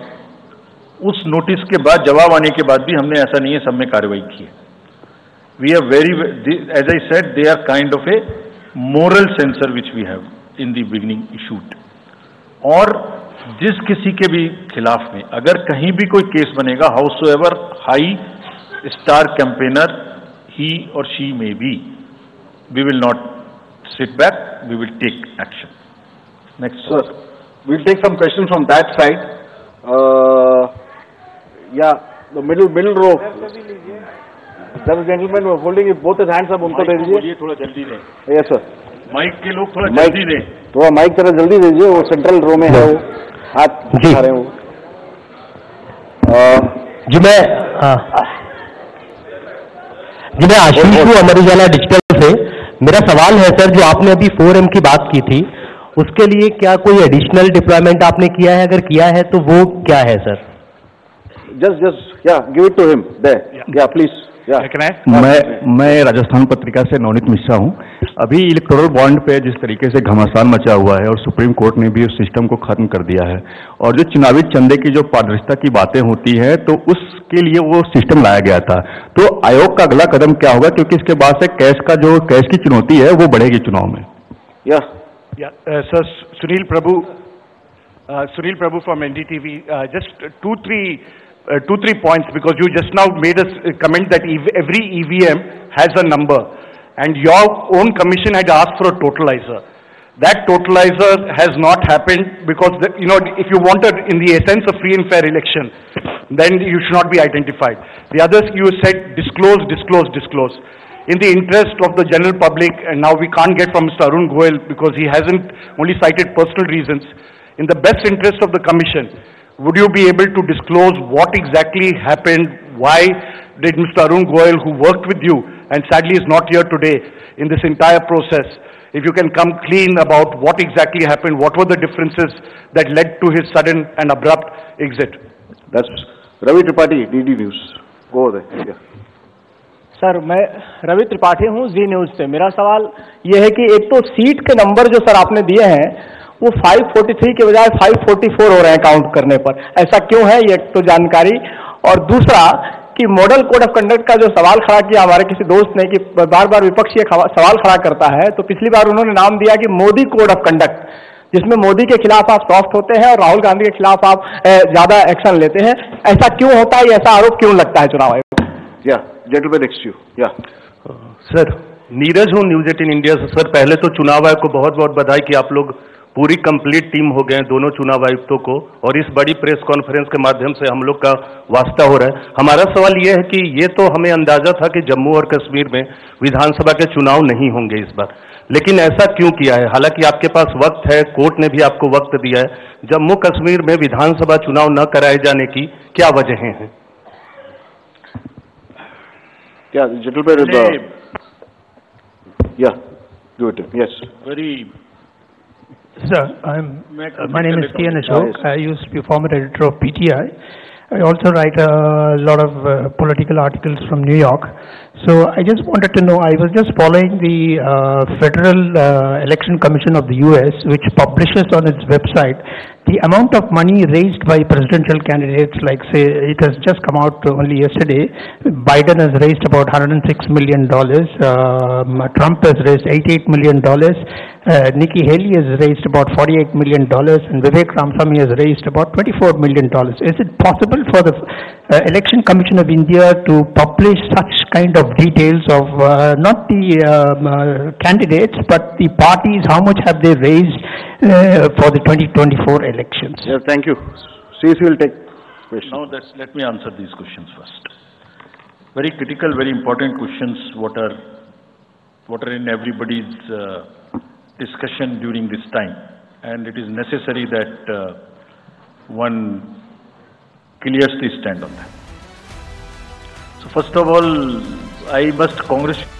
उस नोटिस के बाद, जवाब आने के बाद भी हमने, ऐसा नहीं है सब में कार्रवाई की है. We are very, as I said, they are kind of a moral censor which we have in the beginning issued. और जिस किसी के भी खिलाफ में अगर कहीं भी कोई केस बनेगा, however high star campaigner he or she may be, we will not sit back, we will take action. Next, sir. We'll take some questions from that side. Yeah, the middle row. There is a gentleman who is holding both his hands up. उनको दे दीजिए. थोड़ा जल्दी दें. Yes sir. Mic के लोग थोड़ा जल्दी दें. थोड़ा माइक जरा जल्दी दीजिए. वो सेंट्रल रो में है, वो हाथ दिखा रहे हैं वो. जी मैं आशीष हूँ, अमर उजाला डिजिटल से. मेरा सवाल है सर, जो आपने अभी 4M की बात की थी, उसके लिए क्या कोई एडिशनल डिप्लॉयमेंट आपने किया है? अगर किया है तो वो क्या है sir? Just yeah, give it to him there. Yeah, please. मैं राजस्थान पत्रिका से नवनीत मिश्रा हूँ. अभी इलेक्टोरल बॉन्ड पे जिस तरीके से घमासान मचा हुआ है और सुप्रीम कोर्ट ने भी उस सिस्टम को खत्म कर दिया है, और जो चुनावी चंदे की जो पारदर्शिता की बातें होती है, तो उसके लिए वो सिस्टम लाया गया था. तो आयोग का अगला कदम क्या होगा, क्योंकि इसके बाद से कैश की चुनौती है वो बढ़ेगी चुनाव में. Sir, Sunil Prabhu from NDTV. Just two, three points, because you just now made a comment that every EVM has a number, and your own commission had asked for a totalizer. That totalizer has not happened because, if you wanted in the essence of free and fair election, then you should not be identified. The others, you said disclose. in the interest of the general public, and now we can't get from Mr. Arun Goel because he hasn't only cited personal reasons, in the best interest of the Commission, would you be able to disclose what exactly happened? Why did Mr. Arun Goel, who worked with you and sadly is not here today in this entire process, if you can come clean about what exactly happened, what were the differences that led to his sudden and abrupt exit? That's Ravi Tripathi, DD News. Go over there. Yeah. Sir, मैं रवि त्रिपाठी हूँ जी news से। मेरा सवाल ये है कि एक तो सीट के नंबर जो सर आपने दिए हैं वो 543 के बजाय 544 हो रहे हैं काउंट करने पर, ऐसा क्यों है? ये तो जानकारी। और दूसरा कि मॉडल कोड ऑफ कंडक्ट का जो सवाल खड़ा किया हमारे किसी दोस्त ने कि बार बार विपक्ष ये सवाल खड़ा करता है, तो पिछली बार उन्होंने नाम दिया कि मोदी कोड ऑफ कंडक्ट, जिसमें मोदी के खिलाफ आप सॉफ्ट होते हैं और राहुल गांधी के खिलाफ आप ज्यादा एक्शन लेते हैं। ऐसा क्यों होता है? ऐसा आरोप क्यों लगता है चुनाव आयोग? या जेंटलमैन नेक्स्ट यू। या सर, नीरज हूँ न्यूज 18 इंडिया से। सर, पहले तो चुनाव आयोग को बहुत बहुत बधाई कि आप लोग पूरी कंप्लीट टीम हो गए दोनों चुनाव आयुक्तों को, और इस बड़ी प्रेस कॉन्फ्रेंस के माध्यम से हम लोग का वास्ता हो रहा है। हमारा सवाल ये है कि ये तो हमें अंदाजा था कि जम्मू और कश्मीर में विधानसभा के चुनाव नहीं होंगे इस बार, लेकिन ऐसा क्यों किया है? हालांकि आपके पास वक्त है, कोर्ट ने भी आपको वक्त दिया है। जम्मू कश्मीर में विधानसभा चुनाव न कराए जाने की क्या वजहें हैं? क्या जेंटलमैन? या do it. Yes, very Sir, my name is T.N. Ashok. I used to be former editor of PTI. I also write a lot of political articles from New York. So I just wanted to know, I was just following the Federal Election Commission of the US, which publishes on its website the amount of money raised by presidential candidates. Like, say, it has just come out only yesterday. Biden has raised about $106 million. Trump has raised $88 million. Nikki Haley has raised about $48 million, and Vivek Ramaswamy has raised about $24 million. Is it possible for the Election Commission of India to publish such kind of details of not the candidates but the parties? How much have they raised for the 2024 elections? Yeah, thank you. CC will take questions. Now let me answer these questions first. Very critical, very important questions. What are in everybody's discussion during this time, and it is necessary that one clears the stand on that. So first of all, I must congratulate